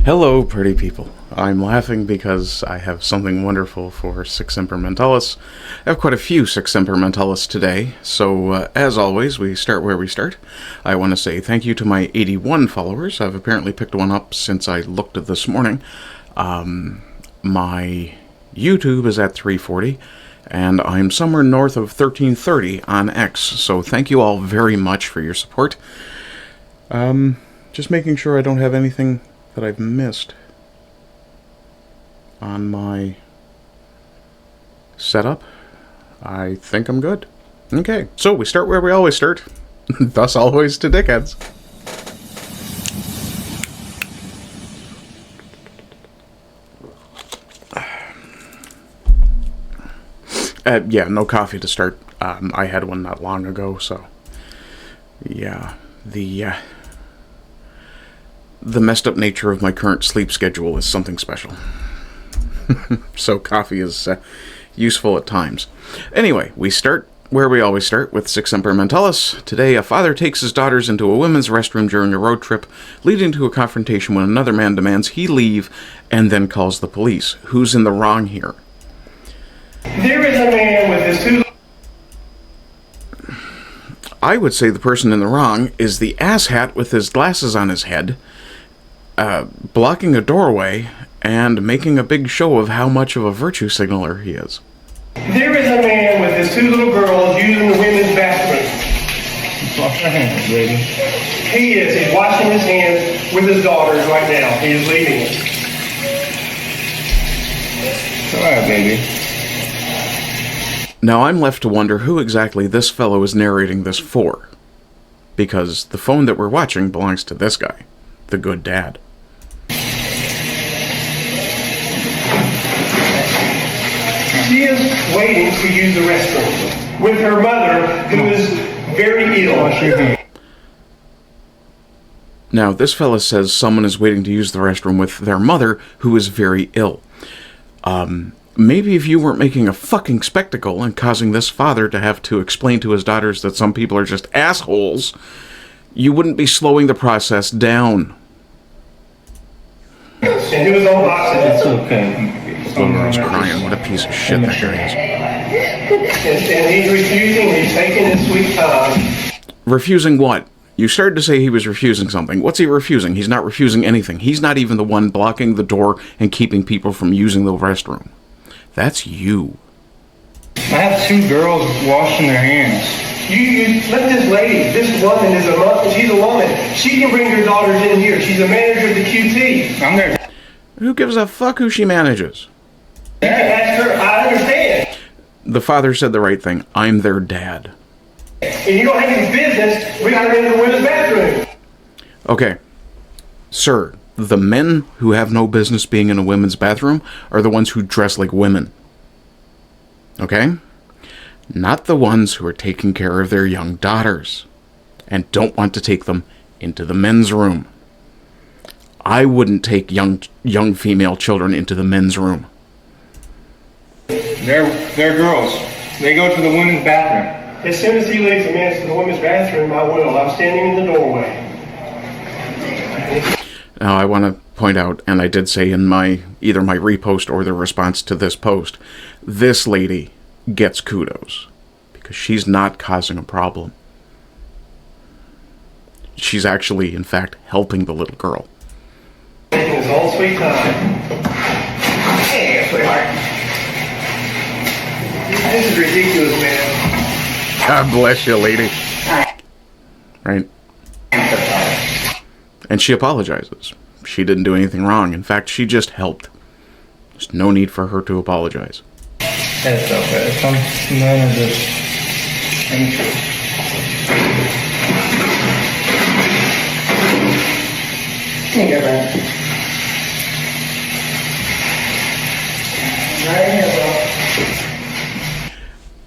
Hello, pretty people. I'm laughing because I have something wonderful for Sic Semper Mentalis. I have quite a few Sic Semper Mentalis today, so as always, we start where we start. I want to say thank you to my 81 followers. I've apparently picked one up since I looked at this morning. My YouTube is at 340, and I'm somewhere north of 1330 on X, so thank you all very much for your support. Just making sure I don't have anything that I've missed on my setup. I think I'm good. Okay, so we start where we always start. Thus always to dickheads. Yeah, no coffee to start. I had one not long ago, so yeah, the messed up nature of my current sleep schedule is something special. So coffee is useful at times. Anyway, we start where we always start, with Sic Semper Mentalis. Today, a father takes his daughters into a women's restroom during a road trip, leading to a confrontation when another man demands he leave and then calls the police. Who's in the wrong here? There is a man with his two... I would say the person in the wrong is the asshat with his glasses on his head, blocking a doorway and making a big show of how much of a virtue signaler he is. There is a man with his two little girls using the women's bathroom. Wash your hands, baby. He is. He's washing his hands with his daughters right now. He is leaving us. All right, baby. Now I'm left to wonder who exactly this fellow is narrating this for, because the phone that we're watching belongs to this guy, the good dad. She is waiting to use the restroom with her mother, who is very ill. Now, this fella says someone is waiting to use the restroom with their mother, who is very ill. Maybe if you weren't making a fucking spectacle and causing this father to have to explain to his daughters that some people are just assholes, you wouldn't be slowing the process down. And he was on oxygen. It's okay. Boomer's crying. What a piece of shit that guy is. And he's refusing. He's taking his sweet time. Refusing what? You started to say he was refusing something. What's he refusing? He's not refusing anything. He's not even the one blocking the door and keeping people from using the restroom. That's you. I have two girls washing their hands. You let this lady, this woman is she's a woman. She can bring her daughters in here. She's a manager of the QT. I'm there. Who gives a fuck who she manages? You can ask her. I understand. The father said the right thing. I'm their dad. And you don't have any business. We got to go to the women's bathroom. Okay. Sir, the men who have no business being in a women's bathroom are the ones who dress like women. Okay? Not the ones who are taking care of their young daughters and don't want to take them into the men's room. I wouldn't take young female children into the men's room. They're girls. They go to the women's bathroom. As soon as he leaves the man to the women's bathroom, I will. I'm standing in the doorway. Now, I want to point out, and I did say in either my repost or the response to this post, this lady gets kudos because she's not causing a problem. She's actually, in fact, helping the little girl. Taking his own sweet time. Hey, sweetheart. This is ridiculous, man. God bless you, lady. Right? And she apologizes. She didn't do anything wrong. In fact, she just helped. There's no need for her to apologize. That's okay. Some men are just immature. Here you go, man. Right here, bro.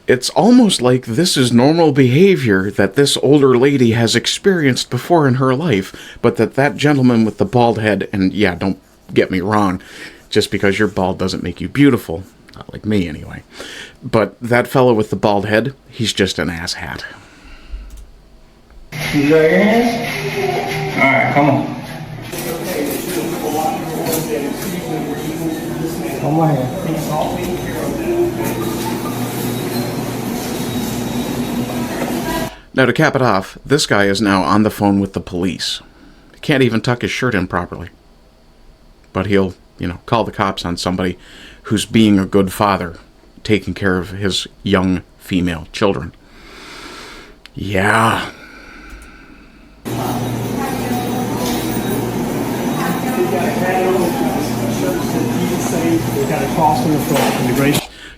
It's almost like this is normal behavior that this older lady has experienced before in her life, but that gentleman with the bald head, and yeah, don't get me wrong, just because you're bald doesn't make you beautiful. Not like me, anyway. But that fellow with the bald head, he's just an asshat. You got your hands? Alright, come on. On my hand. Now, to cap it off, this guy is now on the phone with the police. He can't even tuck his shirt in properly. But he'll, call the cops on somebody who's being a good father, taking care of his young female children. Yeah.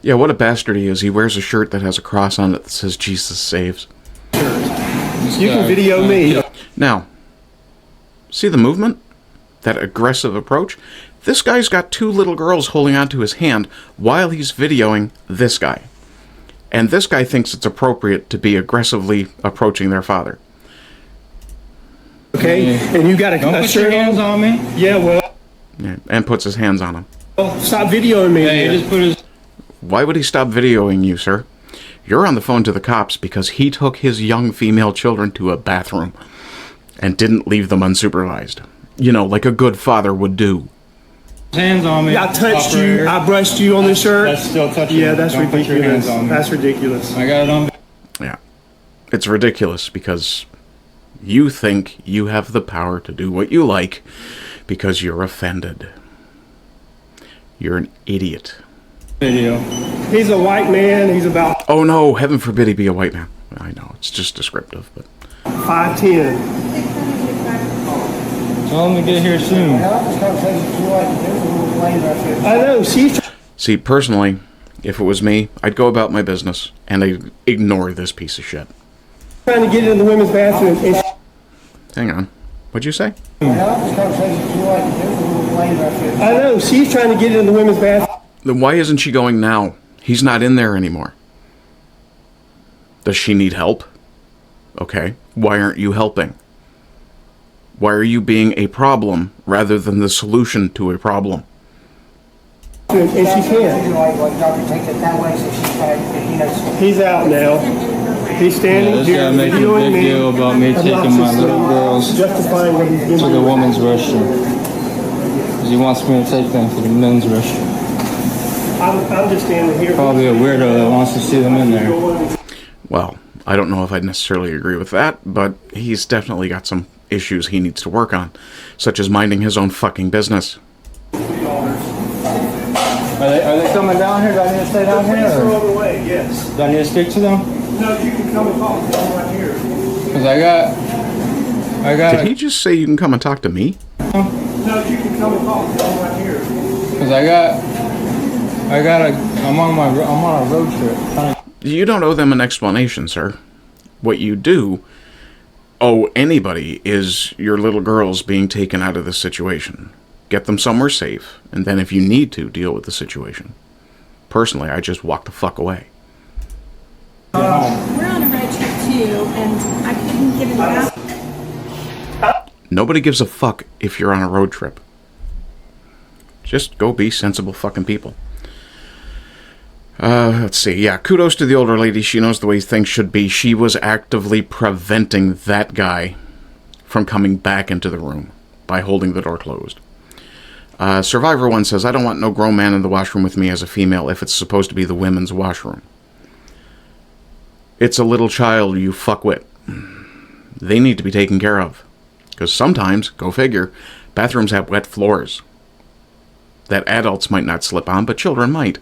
Yeah, what a bastard he is. He wears a shirt that has a cross on it that says Jesus saves. You can video me. Now, see the movement? That aggressive approach? This guy's got two little girls holding onto his hand while he's videoing this guy. And this guy thinks it's appropriate to be aggressively approaching their father. Okay? And you got to Don't put your hands on me. Yeah, well. Yeah, and puts his hands on him. Stop videoing me. Yeah, he just put his... Why would he stop videoing you, sir? You're on the phone to the cops because he took his young female children to a bathroom and didn't leave them unsupervised. Like a good father would do. Hands on me. I touched operator. you. I brushed you on the shirt. That's still touching. Yeah, that's Don't put your ridiculous. hands on me. That's ridiculous. I got it on. Yeah. It's ridiculous because you think you have the power to do what you like because you're offended. You're an idiot. Video. He's a white man. He's about Oh no, heaven forbid he be a white man. I know, it's just descriptive, but 5'10". Tell him to get here soon. I know. She's see, personally, if it was me, I'd go about my business and I'd ignore this piece of shit. trying to get in the women's bathroom. And Hang on. What'd you say? I know. She's trying to get in the women's bathroom. Then why isn't she going now? He's not in there anymore. Does she need help? Okay. Why aren't you helping? Why are you being a problem rather than the solution to a problem? And she can't. He's out now. He's standing This here guy making a videoing big me. deal about me taking my little girls to Justifying what he's doing. the women's restroom. Because he wants me to take them to the men's restroom. I'm just standing here. Probably a weirdo that wants to see them in there. Well, I don't know if I'd necessarily agree with that, but he's definitely got some issues he needs to work on, such as minding his own fucking business. Are they coming down here? Do I need to stay down Police are here? on the way, yes. Do I need to speak to them? No, you can come and talk. I'm right here. Because I got. Did he just say you can come and talk to me? No, you can come and talk. I'm right here. Because I'm on a road trip. You don't owe them an explanation, sir. What you do owe anybody is your little girls being taken out of this situation. Get them somewhere safe, and then if you need to, deal with the situation. Personally, I just walk the fuck away. We're on a road trip too, and I couldn't get it out. Nobody gives a fuck if you're on a road trip. Just go be sensible fucking people. Let's see. Yeah, kudos to the older lady. She knows the way things should be. She was actively preventing that guy from coming back into the room by holding the door closed. Survivor 1 says, I don't want no grown man in the washroom with me as a female if it's supposed to be the women's washroom. It's a little child, you fuckwit. They need to be taken care of. Because sometimes, go figure, bathrooms have wet floors that adults might not slip on, but children might.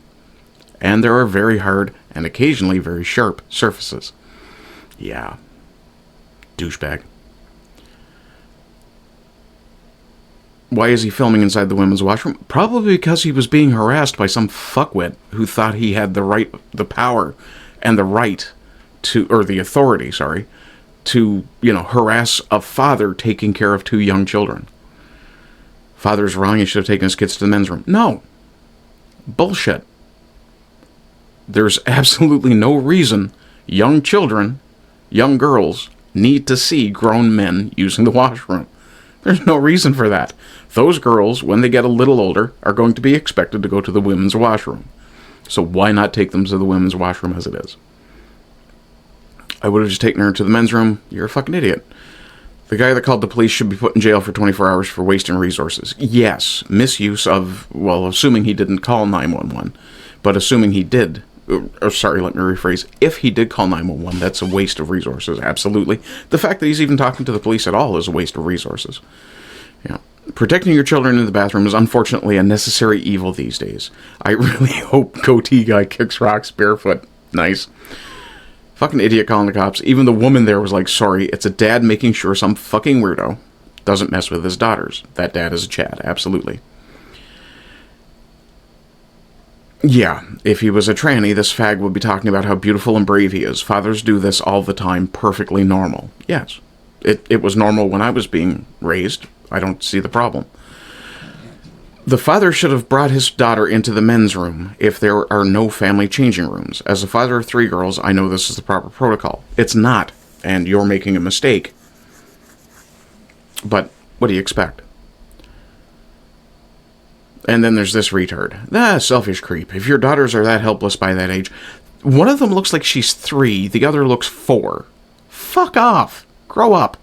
And there are very hard and occasionally very sharp surfaces. Yeah. Douchebag. Why is he filming inside the women's washroom? Probably because he was being harassed by some fuckwit who thought he had the power and the right to, or the authority, sorry, to, harass a father taking care of two young children. Father's wrong, he should have taken his kids to the men's room. No. Bullshit. There's absolutely no reason young children, young girls, need to see grown men using the washroom. There's no reason for that. Those girls, when they get a little older, are going to be expected to go to the women's washroom. So why not take them to the women's washroom as it is? I would have just taken her to the men's room. You're a fucking idiot. The guy that called the police should be put in jail for 24 hours for wasting resources. Yes, misuse of, well, assuming he didn't call 911, but assuming he did, or sorry, let me rephrase, if he did call 911, that's a waste of resources, absolutely. The fact that he's even talking to the police at all is a waste of resources. Yeah. Protecting your children in the bathroom is unfortunately a necessary evil these days. I really hope goatee guy kicks rocks barefoot. Nice. Fucking idiot calling the cops. Even the woman there was like, sorry, it's a dad making sure some fucking weirdo doesn't mess with his daughters. That dad is a Chad, absolutely. Yeah, if he was a tranny, this fag would be talking about how beautiful and brave he is. Fathers do this all the time, perfectly normal. Yes, it was normal when I was being raised. I don't see the problem. The father should have brought his daughter into the men's room if there are no family changing rooms. As a father of 3 girls, I know this is the proper protocol. It's not, and you're making a mistake. But what do you expect? And then there's this retard. Selfish creep. If your daughters are that helpless by that age, one of them looks like she's 3, the other looks 4. Fuck off. Grow up.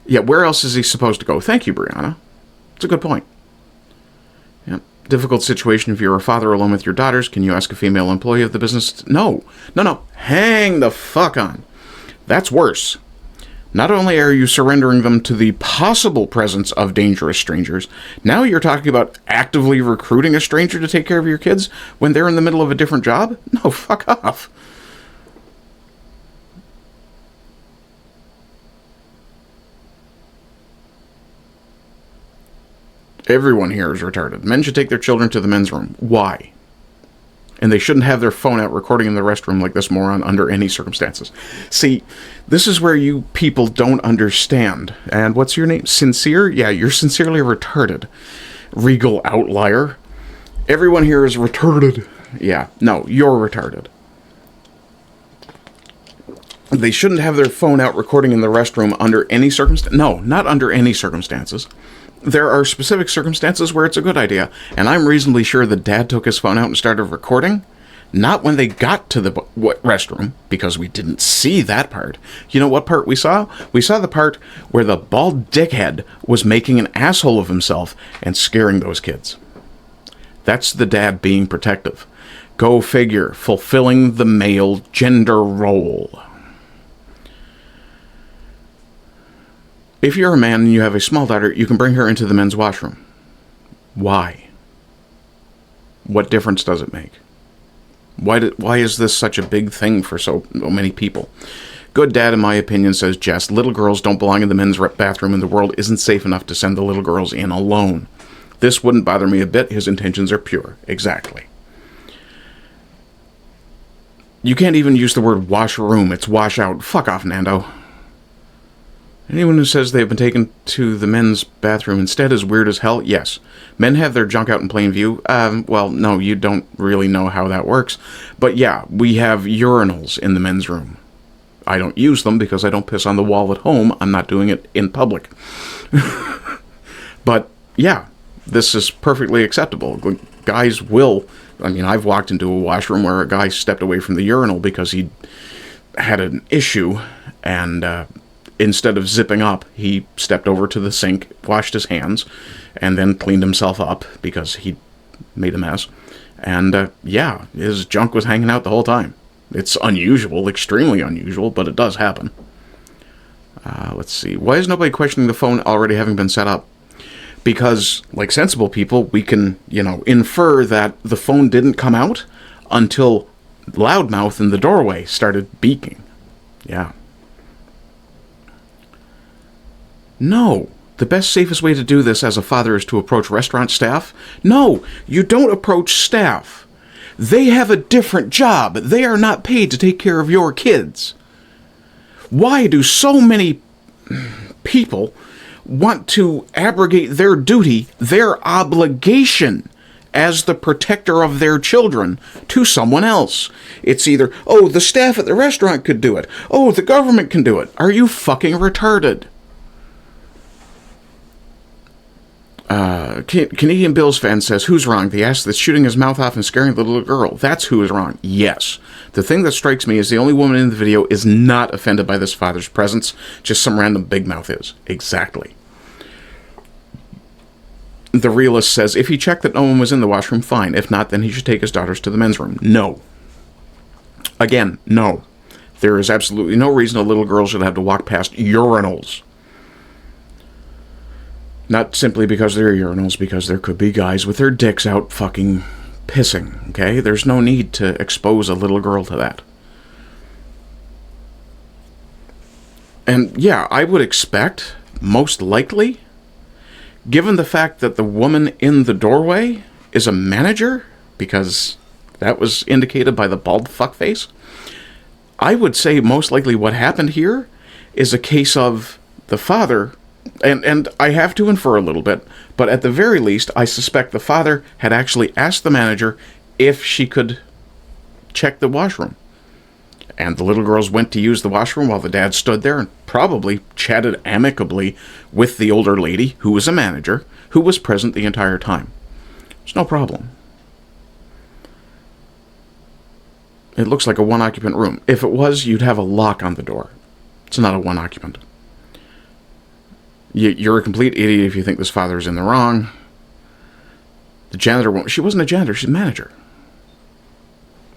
Yeah, where else is he supposed to go? Thank you, Brianna. It's a good point. Yeah. Difficult situation if you're a father alone with your daughters. Can you ask a female employee of the business? No. Hang the fuck on. That's worse. Not only are you surrendering them to the possible presence of dangerous strangers, now you're talking about actively recruiting a stranger to take care of your kids when they're in the middle of a different job? No, fuck off. Everyone here is retarded. Men should take their children to the men's room. Why? And they shouldn't have their phone out recording in the restroom like this moron under any circumstances. See, this is where you people don't understand. And what's your name? Sincere? Yeah, you're sincerely retarded. Regal outlier. Everyone here is retarded. Yeah, no, you're retarded. They shouldn't have their phone out recording in the restroom under any circumstance. No, not under any circumstances. There are specific circumstances where it's a good idea, and I'm reasonably sure that Dad took his phone out and started recording, not when they got to the restroom, because we didn't see that part. You know what part we saw? We saw the part where the bald dickhead was making an asshole of himself and scaring those kids. That's the dad being protective. Go figure, fulfilling the male gender role. If you're a man and you have a small daughter, you can bring her into the men's washroom. Why? What difference does it make? Why is this such a big thing for so many people? Good dad, in my opinion, says Jess, little girls don't belong in the men's bathroom and the world isn't safe enough to send the little girls in alone. This wouldn't bother me a bit. His intentions are pure. Exactly. You can't even use the word washroom. It's wash out. Fuck off, Nando. Anyone who says they've been taken to the men's bathroom instead is weird as hell? Yes. Men have their junk out in plain view? Well, no, you don't really know how that works. But yeah, we have urinals in the men's room. I don't use them because I don't piss on the wall at home. I'm not doing it in public. But yeah, this is perfectly acceptable. Guys will... I mean, I've walked into a washroom where a guy stepped away from the urinal because he had an issue and... instead of zipping up, he stepped over to the sink, washed his hands, and then cleaned himself up because he made a mess. And, yeah, his junk was hanging out the whole time. It's unusual, extremely unusual, but it does happen. Let's see. Why is nobody questioning the phone already having been set up? Because, like sensible people, we can, infer that the phone didn't come out until Loudmouth in the doorway started beeping. Yeah. No, the best, safest way to do this as a father is to approach restaurant staff. No, you don't approach staff. They have a different job. They are not paid to take care of your kids. Why do so many people want to abrogate their duty, their obligation as the protector of their children to someone else? It's either, oh, the staff at the restaurant could do it. Oh, the government can do it. Are you fucking retarded? Canadian Bills fan says, who's wrong? The ass that's shooting his mouth off and scaring the little girl. That's who is wrong. Yes. The thing that strikes me is the only woman in the video is not offended by this father's presence. Just some random big mouth is. Exactly. The realist says, if he checked that no one was in the washroom, fine. If not, then he should take his daughters to the men's room. No. Again, no. There is absolutely no reason a little girl should have to walk past urinals. Not simply because they're urinals, because there could be guys with their dicks out fucking pissing, okay? There's no need to expose a little girl to that. And yeah, I would expect, most likely, given the fact that the woman in the doorway is a manager, because that was indicated by the bald fuckface, I would say most likely what happened here is a case of the father. And I have to infer a little bit, but at the very least, I suspect the father had actually asked the manager if she could check the washroom. And the little girls went to use the washroom while the dad stood there and probably chatted amicably with the older lady, who was a manager, who was present the entire time. There's no problem. It looks like a one-occupant room. If it was, you'd have a lock on the door. It's not a one-occupant. You're a complete idiot if you think this father's in the wrong. The janitor she wasn't a janitor, she's a manager.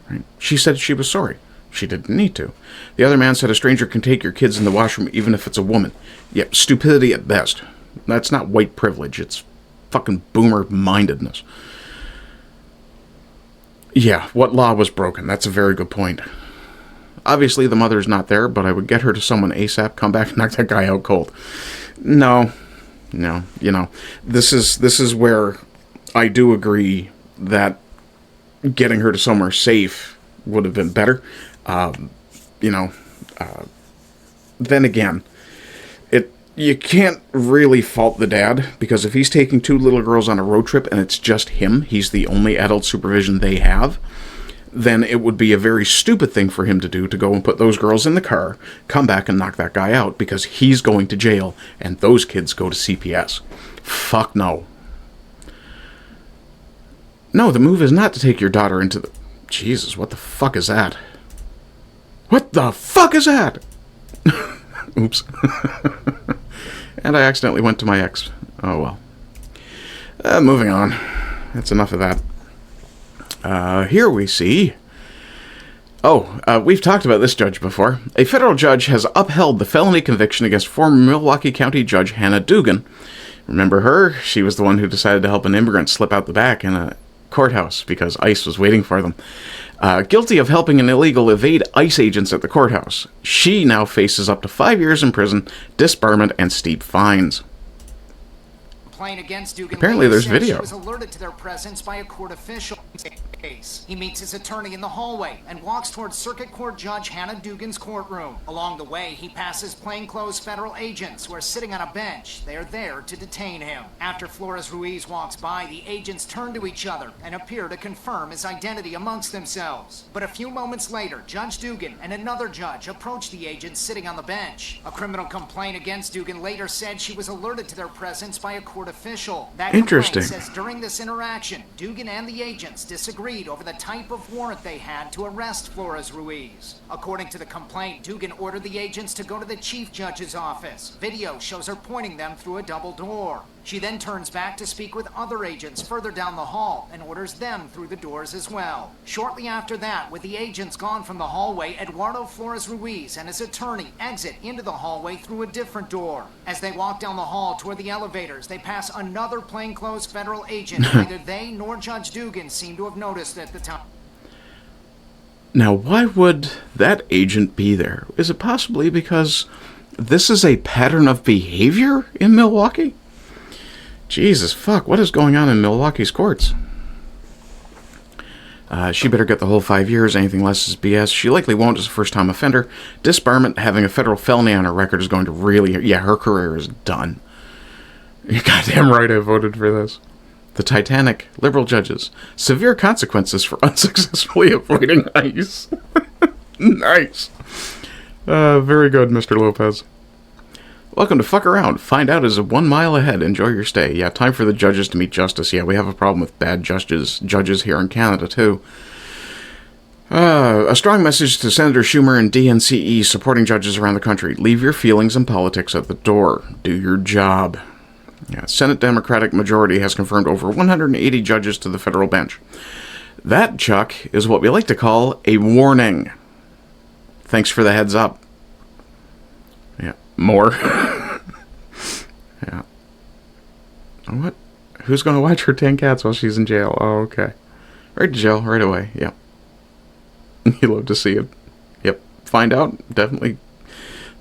Right? She said she was sorry. She didn't need to. The other man said a stranger can take your kids in the washroom even if it's a woman. Yep, stupidity at best. That's not white privilege, it's fucking boomer mindedness. Yeah, what law was broken? That's a very good point. Obviously the mother's not there, but I would get her to someone ASAP, come back and knock that guy out cold. No, you know, this is where I do agree that getting her to somewhere safe would have been better. Then again, you can't really fault the dad, because if he's taking two little girls on a road trip and it's just him, he's the only adult supervision they have, then it would be a very stupid thing for him to do, to go and put those girls in the car, come back and knock that guy out, because he's going to jail and those kids go to CPS. Fuck no. No, the move is not to take your daughter into the... Jesus, what the fuck is that? What the fuck is that? Oops. And I accidentally went to my ex. Oh well. Moving on. That's enough of that. Here we see... we've talked about this judge before. A federal judge has upheld the felony conviction against former Milwaukee County Judge Hannah Dugan. Remember her? She was the one who decided to help an immigrant slip out the back in a courthouse because ICE was waiting for them. Guilty of helping an illegal evade ICE agents at the courthouse. She now faces up to 5 years in prison, disbarment, and steep fines. Against Dugan apparently there's said video. She was alerted to their presence by a court official. He meets his attorney in the hallway and walks towards Circuit Court Judge Hannah Dugan's courtroom. Along the way, he passes plainclothes federal agents who are sitting on a bench. They are there to detain him. After Flores Ruiz walks by, the agents turn to each other and appear to confirm his identity amongst themselves. But a few moments later, Judge Dugan and another judge approach the agents sitting on the bench. A criminal complaint against Dugan later said she was alerted to their presence by a court official. That Interesting. complaint says during this interaction, Dugan and the agents disagreed over the type of warrant they had to arrest Flores Ruiz. According to the complaint, Dugan ordered the agents to go to the chief judge's office. Video shows her pointing them through a double door. She then turns back to speak with other agents further down the hall and orders them through the doors as well. Shortly after that, with the agents gone from the hallway, Eduardo Flores Ruiz and his attorney exit into the hallway through a different door. As they walk down the hall toward the elevators, they pass another plainclothes federal agent who neither they nor Judge Dugan seem to have noticed at the time. Now, why would that agent be there? Is it possibly because this is a pattern of behavior in Milwaukee? Jesus fuck, what is going on in Milwaukee's courts? She better get the whole 5 years. Anything less is BS. She likely won't as a first-time offender. Disbarment, having a federal felony on her record is going to really... Yeah, her career is done. You're goddamn right I voted for this. The Titanic, liberal judges. Severe consequences for unsuccessfully avoiding ICE. Nice. Very good, Mr. Lopez. Welcome to Fuck Around. Find out is 1 mile ahead. Enjoy your stay. Yeah, time for the judges to meet justice. Yeah, we have a problem with bad judges here in Canada, too. A strong message to Senator Schumer and DNCE supporting judges around the country. Leave your feelings and politics at the door. Do your job. Yeah, Senate Democratic majority has confirmed over 180 judges to the federal bench. That, Chuck, is what we like to call a warning. Thanks for the heads up. Yeah, more. Yeah. What? Who's going to watch her 10 cats while she's in jail? Oh, okay. Right to jail, right away. Yeah. You love to see it. Yep. Find out. Definitely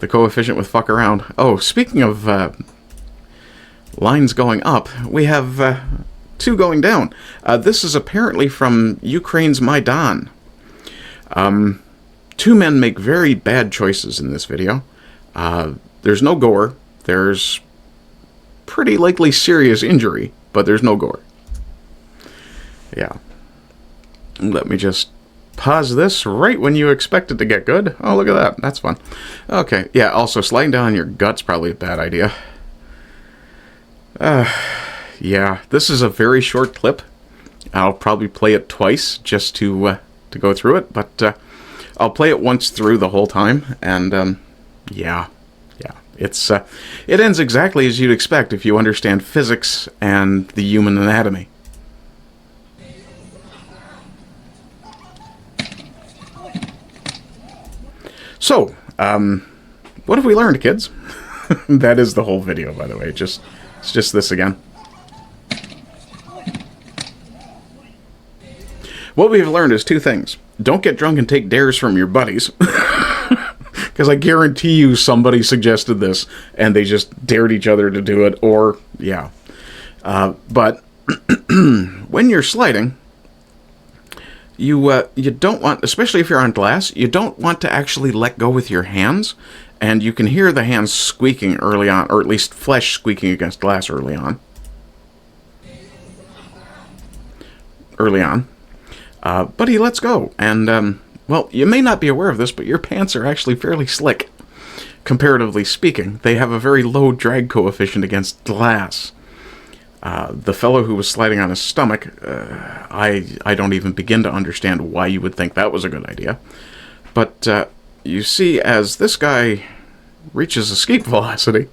the coefficient with fuck around. Oh, speaking of lines going up, we have 2 going down. This is apparently from Ukraine's Maidan. 2 men make very bad choices in this video. There's no gore. There's pretty likely serious injury, but there's no gore. Yeah. Let me just pause this right when you expect it to get good. Oh, look at that. That's fun. Okay. Yeah, also, sliding down on your gut's probably a bad idea. Yeah, this is a very short clip. I'll probably play it twice just to go through it, but I'll play it once through the whole time, and yeah, it ends exactly as you'd expect if you understand physics and the human anatomy. So, what have we learned, kids? That is the whole video, by the way. It's just this again. What we've learned is 2 things. Don't get drunk and take dares from your buddies. Because I guarantee you somebody suggested this, and they just dared each other to do it, or, yeah. But when you're sliding, you don't want, especially if you're on glass, you don't want to actually let go with your hands, and you can hear the hands squeaking early on, or at least flesh squeaking against glass early on. But he lets go, and, well, you may not be aware of this, but your pants are actually fairly slick, comparatively speaking. They have a very low drag coefficient against glass. The fellow who was sliding on his stomach, I don't even begin to understand why you would think that was a good idea. But you see, as this guy reaches escape velocity,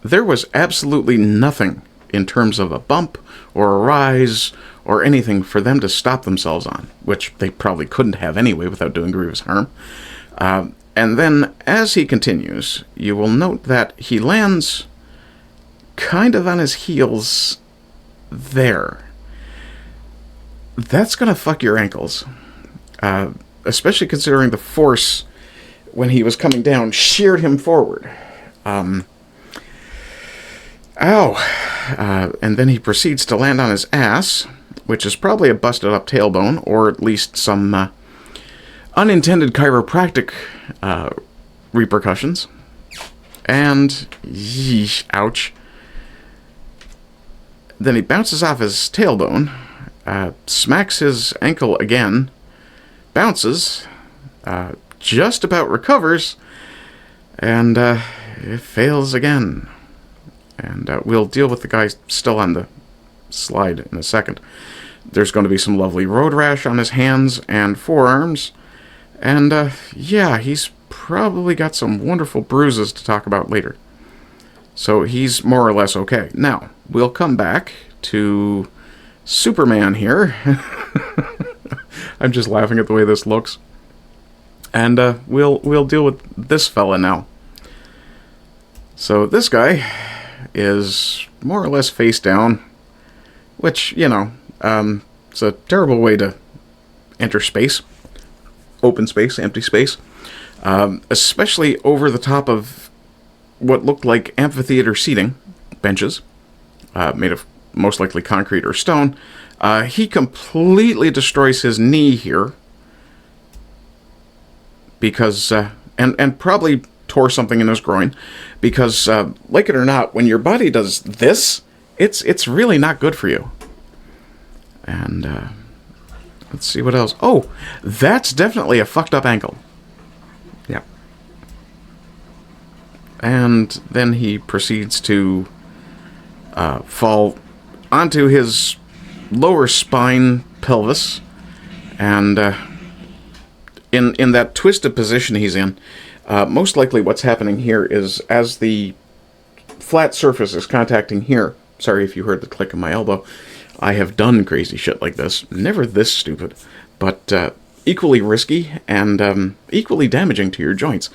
there was absolutely nothing in terms of a bump or a rise or anything for them to stop themselves on, which they probably couldn't have anyway without doing grievous harm. And then, as he continues, you will note that he lands kind of on his heels there. That's gonna fuck your ankles. Especially considering the force when he was coming down sheared him forward. Ow! And then he proceeds to land on his ass, which is probably a busted up tailbone, or at least some unintended chiropractic repercussions. And, yeesh, ouch. Then he bounces off his tailbone, smacks his ankle again, bounces, just about recovers, and it fails again. And we'll deal with the guy still on the slide in a second. There's going to be some lovely road rash on his hands and forearms, and yeah, he's probably got some wonderful bruises to talk about later. So he's more or less okay. Now, we'll come back to Superman here. I'm just laughing at the way this looks. And we'll deal with this fella now. So this guy is more or less face down, which, you know, it's a terrible way to enter space. Open space, empty space. Especially over the top of what looked like amphitheater seating, benches, made of most likely concrete or stone. He completely destroys his knee here, because, and probably tore something in his groin, because, like it or not, when your body does this, it's really not good for you. And, let's see what else. Oh, that's definitely a fucked up ankle. Yeah. and then he proceeds to fall onto his lower spine pelvis, and in that twisted position he's in, most likely what's happening here is as the flat surface is contacting here. Sorry if you heard the click of my elbow. I have done crazy shit like this. Never this stupid, but equally risky and equally damaging to your joints.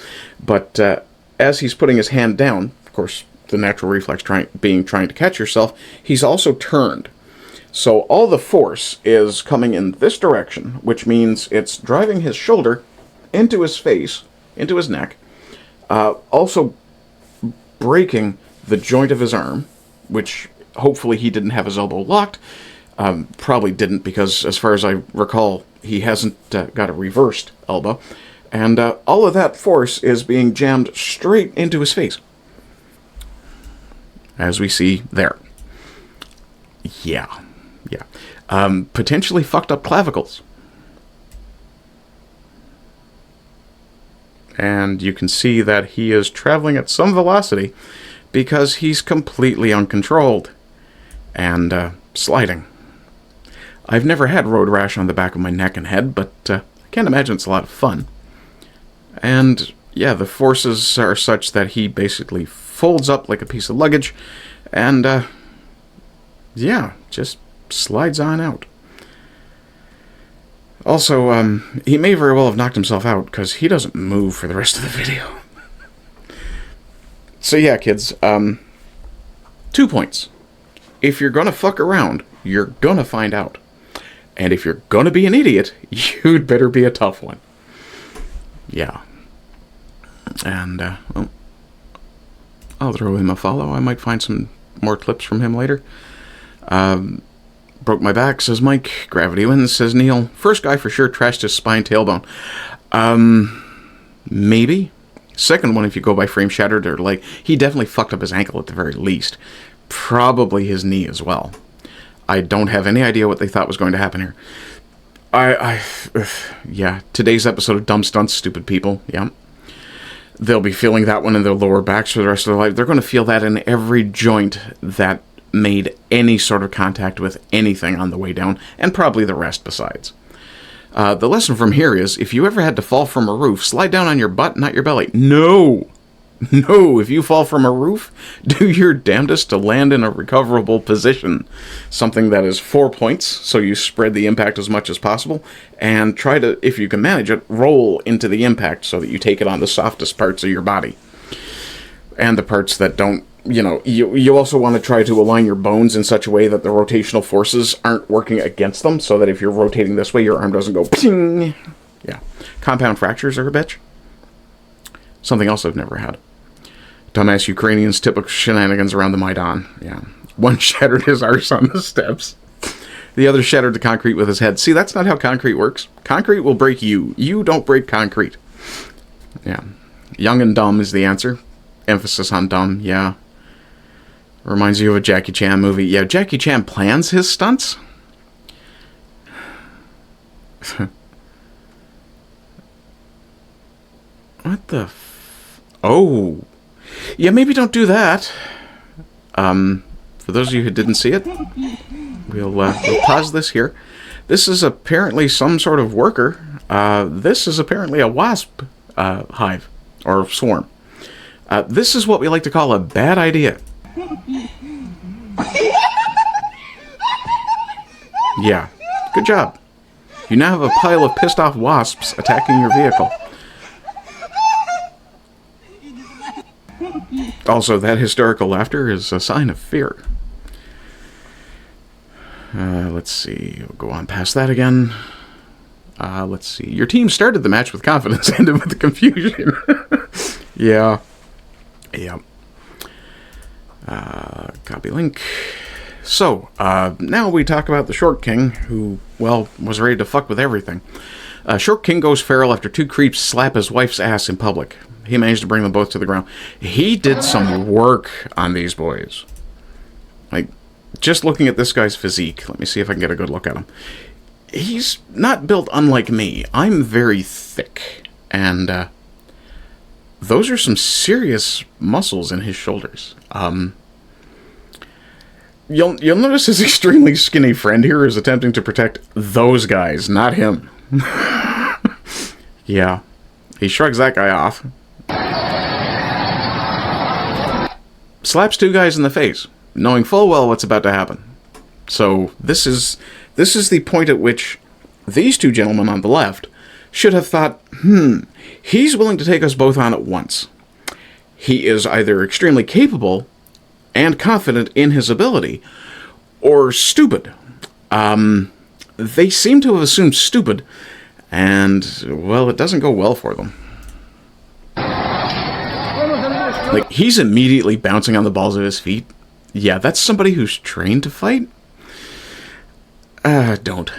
But as he's putting his hand down, of course, the natural reflex trying to catch yourself, he's also turned. So all the force is coming in this direction, which means it's driving his shoulder into his face, into his neck, also breaking the joint of his arm, which hopefully he didn't have his elbow locked. Probably didn't, because as far as I recall, he hasn't got a reversed elbow. And all of that force is being jammed straight into his face, as we see there. Yeah. Potentially fucked up clavicles. And you can see that he is traveling at some velocity because he's completely uncontrolled and sliding. I've never had road rash on the back of my neck and head, but I can't imagine it's a lot of fun. And yeah, the forces are such that he basically folds up like a piece of luggage and yeah, just slides on out. Also, he may very well have knocked himself out because he doesn't move for the rest of the video. So yeah, kids, 2 points. If you're gonna fuck around, you're gonna find out. And if you're gonna be an idiot, you'd better be a tough one. Yeah. And, well, I'll throw him a follow. I might find some more clips from him later. Broke my back, says Mike. Gravity wins, says Neil. First guy for sure trashed his spine tailbone. Maybe. Second one, if you go by frame shattered or leg, he definitely fucked up his ankle at the very least. Probably his knee as well. I don't have any idea what they thought was going to happen here. Yeah, today's episode of Dumb Stunts, Stupid People, yeah. They'll be feeling that one in their lower backs for the rest of their life. They're going to feel that in every joint that made any sort of contact with anything on the way down, and probably the rest besides. The lesson from here is, if you ever had to fall from a roof, slide down on your butt, not your belly. No! No, if you fall from a roof, do your damnedest to land in a recoverable position. Something that is 4 points, so you spread the impact as much as possible, and try to, if you can manage it, roll into the impact so that you take it on the softest parts of your body. And the parts that don't, you also want to try to align your bones in such a way that the rotational forces aren't working against them, so that if you're rotating this way, your arm doesn't go ping. Yeah. Compound fractures are a bitch. Something else I've never had. Dumbass Ukrainians' typical shenanigans around the Maidan. Yeah. One shattered his arse on the steps. The other shattered the concrete with his head. See, that's not how concrete works. Concrete will break you. You don't break concrete. Yeah. Young and dumb is the answer. Emphasis on dumb, yeah. Reminds you of a Jackie Chan movie. Yeah, Jackie Chan plans his stunts. What the Oh. Yeah, maybe don't do that. For those of you who didn't see it, we'll pause this here. This is apparently some sort of worker. This is apparently a wasp hive, or swarm. This is what we like to call a bad idea. Yeah, good job. You now have a pile of pissed off wasps attacking your vehicle. Also, that hysterical laughter is a sign of fear. Let's see. We'll go on past that again. Let's see. Your team started the match with confidence, ended with confusion. Yeah. Yeah. Copy link. So, now we talk about the Short King, who, well, was ready to fuck with everything. Short King goes feral after two creeps slap his wife's ass in public. He managed to bring them both to the ground. He did some work on these boys. Like, just looking at this guy's physique, let me see if I can get a good look at him. He's not built unlike me. I'm very thick. And, those are some serious muscles in his shoulders. You'll notice his extremely skinny friend here is attempting to protect those guys, not him. Yeah. He shrugs that guy off. Slaps two guys in the face, knowing full well what's about to happen. So this is the point at which these two gentlemen on the left should have thought, he's willing to take us both on at once. He is either extremely capable and confident in his ability, or stupid. They seem to have assumed stupid, and, well, it doesn't go well for them. Like, he's immediately bouncing on the balls of his feet. Yeah, that's somebody who's trained to fight? Don't.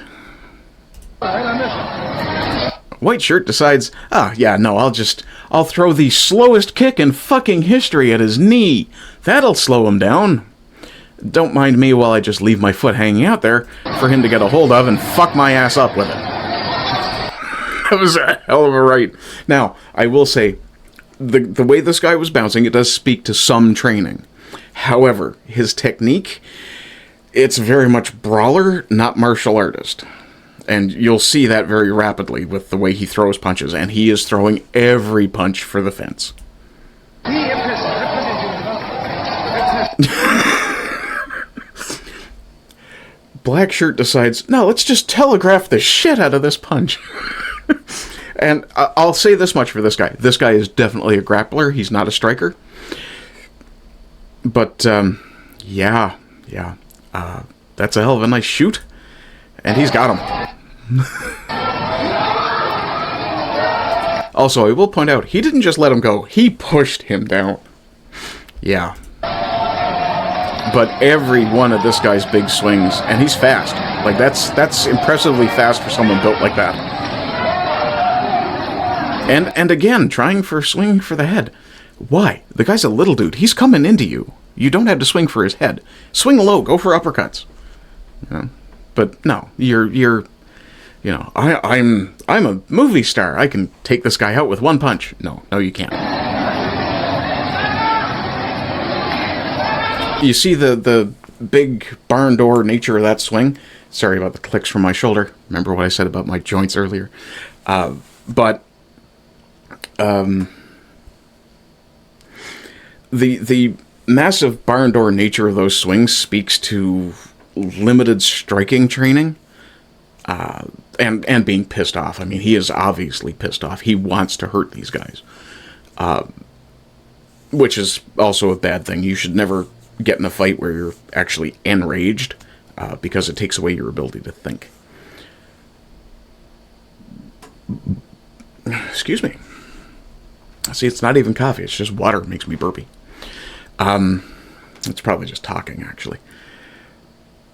White shirt decides, I'll throw the slowest kick in fucking history at his knee. That'll slow him down. Don't mind me while I just leave my foot hanging out there for him to get a hold of and fuck my ass up with it. That was a hell of a right. Now, I will say, the way this guy was bouncing, it does speak to some training. However, his technique, it's very much brawler, not martial artist. And you'll see that very rapidly with the way he throws punches, and he is throwing every punch for the fence. Black shirt decides, no, let's just telegraph the shit out of this punch. And I'll say this much for this guy. This guy is definitely a grappler. He's not a striker. But, that's a hell of a nice shoot. And he's got him. Also, I will point out, he didn't just let him go. He pushed him down. Yeah. But every one of this guy's big swings, and he's fast. Like, that's impressively fast for someone built like that. And again, trying for swing for the head. Why? The guy's a little dude. He's coming into you. You don't have to swing for his head. Swing low. Go for uppercuts. You know? But no, I'm a movie star. I can take this guy out with one punch. No, you can't. You see the big barn door nature of that swing? Sorry about the clicks from my shoulder. Remember what I said about my joints earlier? The massive barn door nature of those swings speaks to limited striking training, and being pissed off. I mean, he is obviously pissed off. He wants to hurt these guys, which is also a bad thing. You should never get in a fight where you're actually enraged, because it takes away your ability to think. Excuse me. See, it's not even coffee. It's just water. It makes me burpy. It's probably just talking, actually.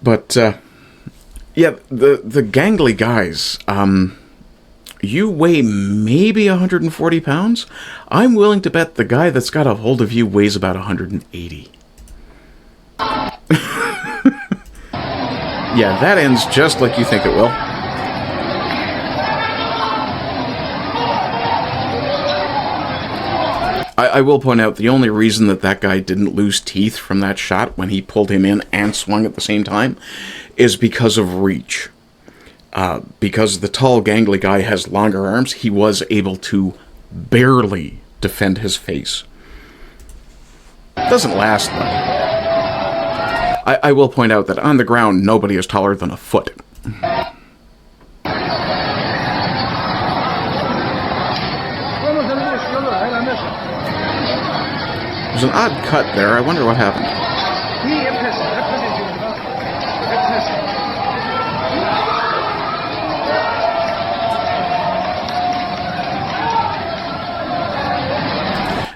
But, the gangly guys, you weigh maybe 140 pounds? I'm willing to bet the guy that's got a hold of you weighs about 180. Yeah, that ends just like you think it will. I will point out, the only reason that guy didn't lose teeth from that shot when he pulled him in and swung at the same time is because of reach. Because the tall, gangly guy has longer arms, he was able to barely defend his face. Doesn't last, though. I will point out that on the ground, nobody is taller than a foot. There's an odd cut there. I wonder what happened.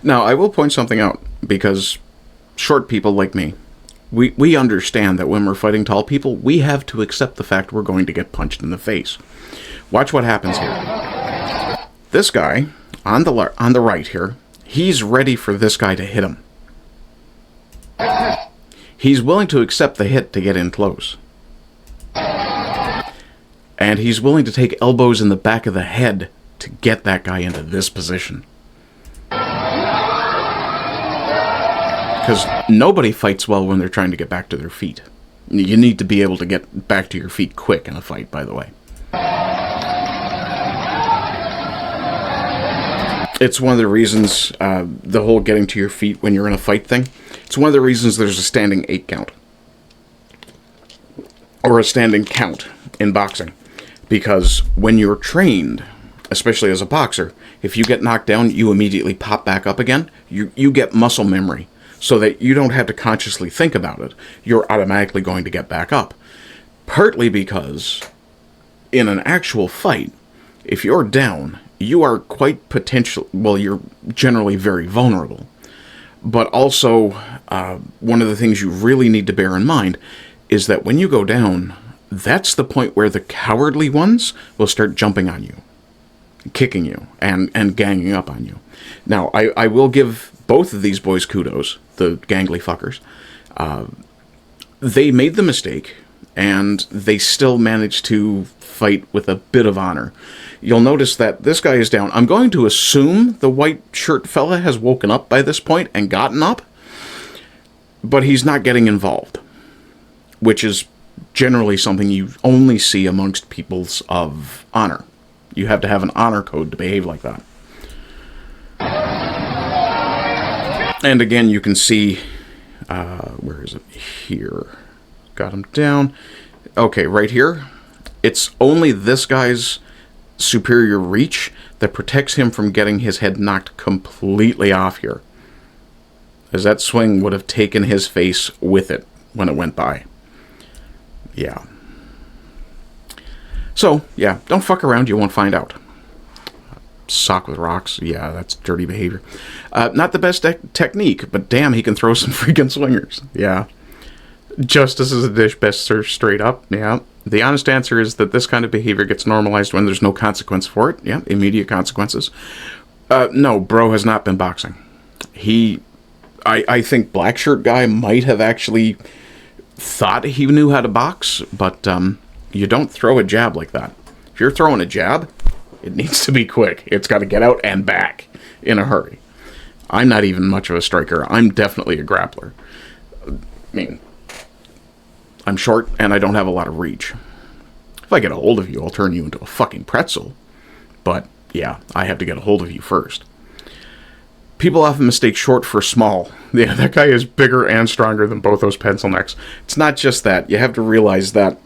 Now, I will point something out, because short people like me, we understand that when we're fighting tall people, we have to accept the fact we're going to get punched in the face. Watch what happens here. This guy, on the right here, he's ready for this guy to hit him. He's willing to accept the hit to get in close. And he's willing to take elbows in the back of the head to get that guy into this position. Because nobody fights well when they're trying to get back to their feet. You need to be able to get back to your feet quick in a fight, by the way. It's one of the reasons, the whole getting to your feet when you're in a fight thing, it's one of the reasons there's a standing 8 count. Or a standing count in boxing. Because when you're trained, especially as a boxer, if you get knocked down, you immediately pop back up again. You get muscle memory, so that you don't have to consciously think about it. You're automatically going to get back up. Partly because in an actual fight, if you're down, you are quite you're generally very vulnerable. But also, one of the things you really need to bear in mind is that when you go down, that's the point where the cowardly ones will start jumping on you, kicking you, and ganging up on you. Now, I will give both of these boys kudos, the gangly fuckers. They made the mistake, and they still managed to fight with a bit of honor. You'll notice that this guy is down. I'm going to assume the white shirt fella has woken up by this point and gotten up, but he's not getting involved, which is generally something you only see amongst peoples of honor. You have to have an honor code to behave like that. And again, you can see, where is it? Here. Got him down. Okay, right here. It's only this guy's superior reach that protects him from getting his head knocked completely off here, as that swing would have taken his face with it when it went by. Yeah. So, yeah, don't fuck around, you won't find out. Sock with rocks, yeah, that's dirty behavior. Not the best technique, but damn, he can throw some freaking swingers. Yeah. Justice is a dish best served straight up. Yeah. The honest answer is that this kind of behavior gets normalized when there's no consequence for it. Yeah, immediate consequences. No, bro has not been boxing. I think black shirt guy might have actually thought he knew how to box, but you don't throw a jab like that. If you're throwing a jab, it needs to be quick. It's got to get out and back in a hurry. I'm not even much of a striker. I'm definitely a grappler. I mean, I'm short and I don't have a lot of reach. If I get a hold of you, I'll turn you into a fucking pretzel. But yeah, I have to get a hold of you first. People often mistake short for small. Yeah, that guy is bigger and stronger than both those pencil necks. It's not just that. You have to realize that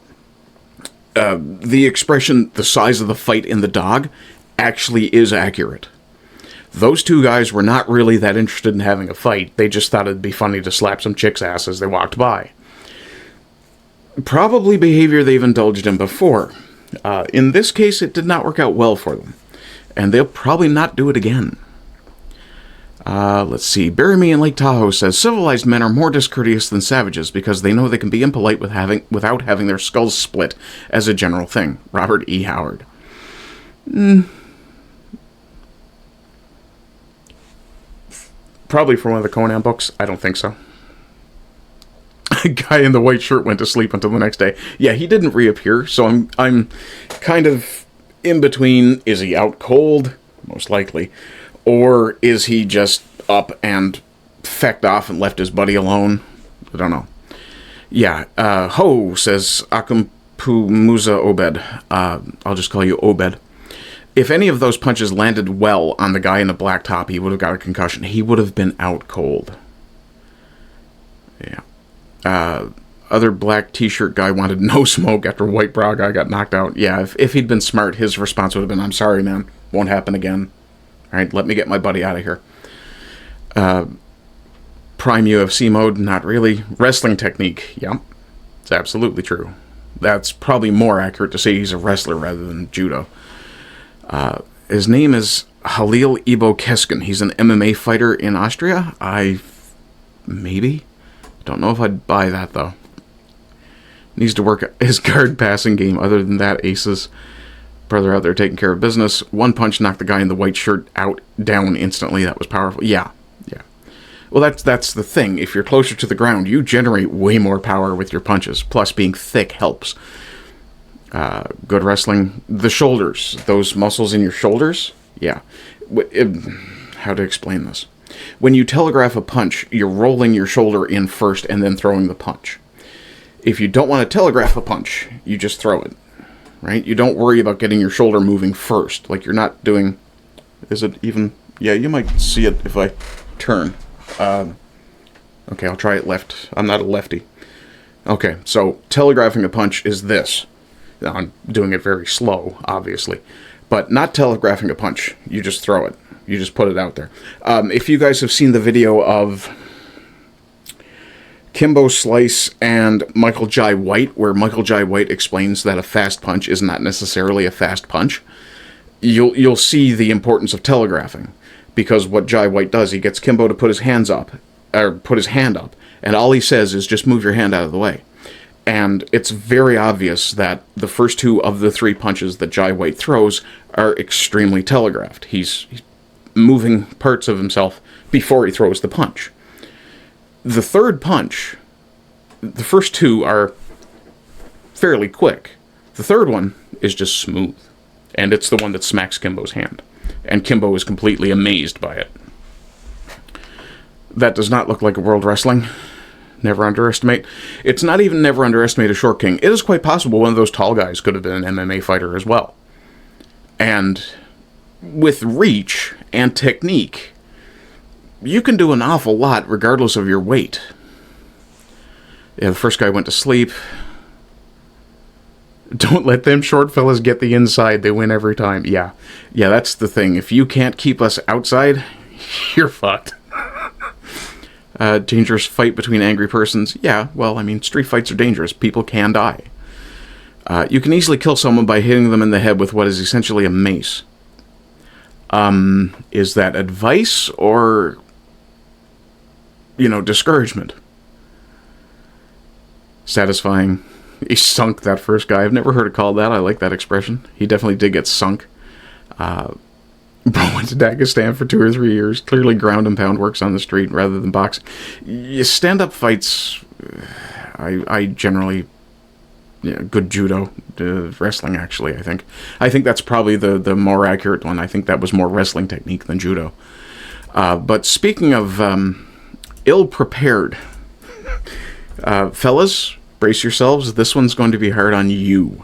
the expression, the size of the fight in the dog, actually is accurate. Those two guys were not really that interested in having a fight. They just thought it'd be funny to slap some chick's ass as they walked by. Probably behavior they've indulged in before. In this case, it did not work out well for them. And they'll probably not do it again. Let's see. Bury Me in Lake Tahoe says, civilized men are more discourteous than savages because they know they can be impolite without having their skulls split as a general thing. Robert E. Howard. Probably from one of the Conan books. I don't think so. A guy in the white shirt went to sleep until the next day. Yeah, he didn't reappear, so I'm kind of in between. Is he out cold? Most likely. Or is he just up and fecked off and left his buddy alone? I don't know. Yeah, Ho says, Akumpu Musa Obed. I'll just call you Obed. If any of those punches landed well on the guy in the black top, he would have got a concussion. He would have been out cold. Yeah. Other black t-shirt guy wanted no smoke after white bra guy got knocked out. Yeah, if he'd been smart, his response would have been, I'm sorry, man. Won't happen again. All right, let me get my buddy out of here. Prime UFC mode, not really. Wrestling technique, yep. It's absolutely true. That's probably more accurate to say he's a wrestler rather than judo. His name is Halil Ibo Keskin. He's an MMA fighter in Austria. Maybe? Don't know if I'd buy that, though. Needs to work his guard passing game. Other than that, aces. Brother out there taking care of business. One punch knocked the guy in the white shirt down instantly. That was powerful. Yeah. Well, that's the thing. If you're closer to the ground, you generate way more power with your punches. Plus, being thick helps. Good wrestling. The shoulders. Those muscles in your shoulders. Yeah. How to explain this? When you telegraph a punch, you're rolling your shoulder in first and then throwing the punch. If you don't want to telegraph a punch, you just throw it, right? You don't worry about getting your shoulder moving first. Like you're not doing... Is it even... Yeah, you might see it if I turn. Okay, I'll try it left. I'm not a lefty. Okay, so telegraphing a punch is this. Now, I'm doing it very slow, obviously. But not telegraphing a punch. You just throw it. You just put it out there. If you guys have seen the video of Kimbo Slice and Michael Jai White, where Michael Jai White explains that a fast punch is not necessarily a fast punch, you'll see the importance of telegraphing. Because what Jai White does, he gets Kimbo to put his hands up, or put his hand up, and all he says is just move your hand out of the way. And it's very obvious that the first two of the three punches that Jai White throws are extremely telegraphed. He's moving parts of himself before he throws the punch. The third punch, the first two are fairly quick. The third one is just smooth. And it's the one that smacks Kimbo's hand. And Kimbo is completely amazed by it. That does not look like a World Wrestling. Never underestimate. It's not even never underestimate a short king. It is quite possible one of those tall guys could have been an MMA fighter as well. And with reach and technique, you can do an awful lot regardless of your weight. Yeah, the first guy went to sleep. Don't let them short fellas get the inside. They win every time. Yeah, that's the thing. If you can't keep us outside, you're fucked. Dangerous fight between angry persons. Yeah, well, I mean, street fights are dangerous. People can die. You can easily kill someone by hitting them in the head with what is essentially a mace. Is that advice or, discouragement? Satisfying. He sunk that first guy. I've never heard it called that. I like that expression. He definitely did get sunk. Bro went to Dagestan for 2 or 3 years. Clearly ground and pound works on the street rather than box. Stand-up fights, I generally... good judo. Wrestling, actually, I think. I think that's probably the more accurate one. I think that was more wrestling technique than judo. But speaking of ill-prepared, fellas, brace yourselves. This one's going to be hard on you.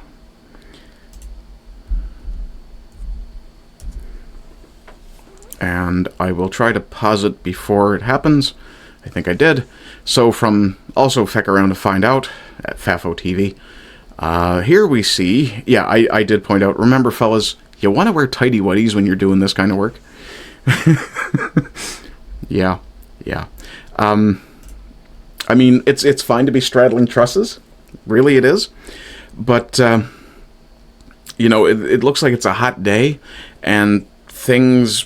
And I will try to pause it before it happens. I think I did. So from also Feck Around to Find Out at FAFO TV, here we see, I did point out, remember fellas, you want to wear tighty whities when you're doing this kind of work? Yeah. I mean, it's fine to be straddling trusses. Really it is. But, it looks like it's a hot day, and things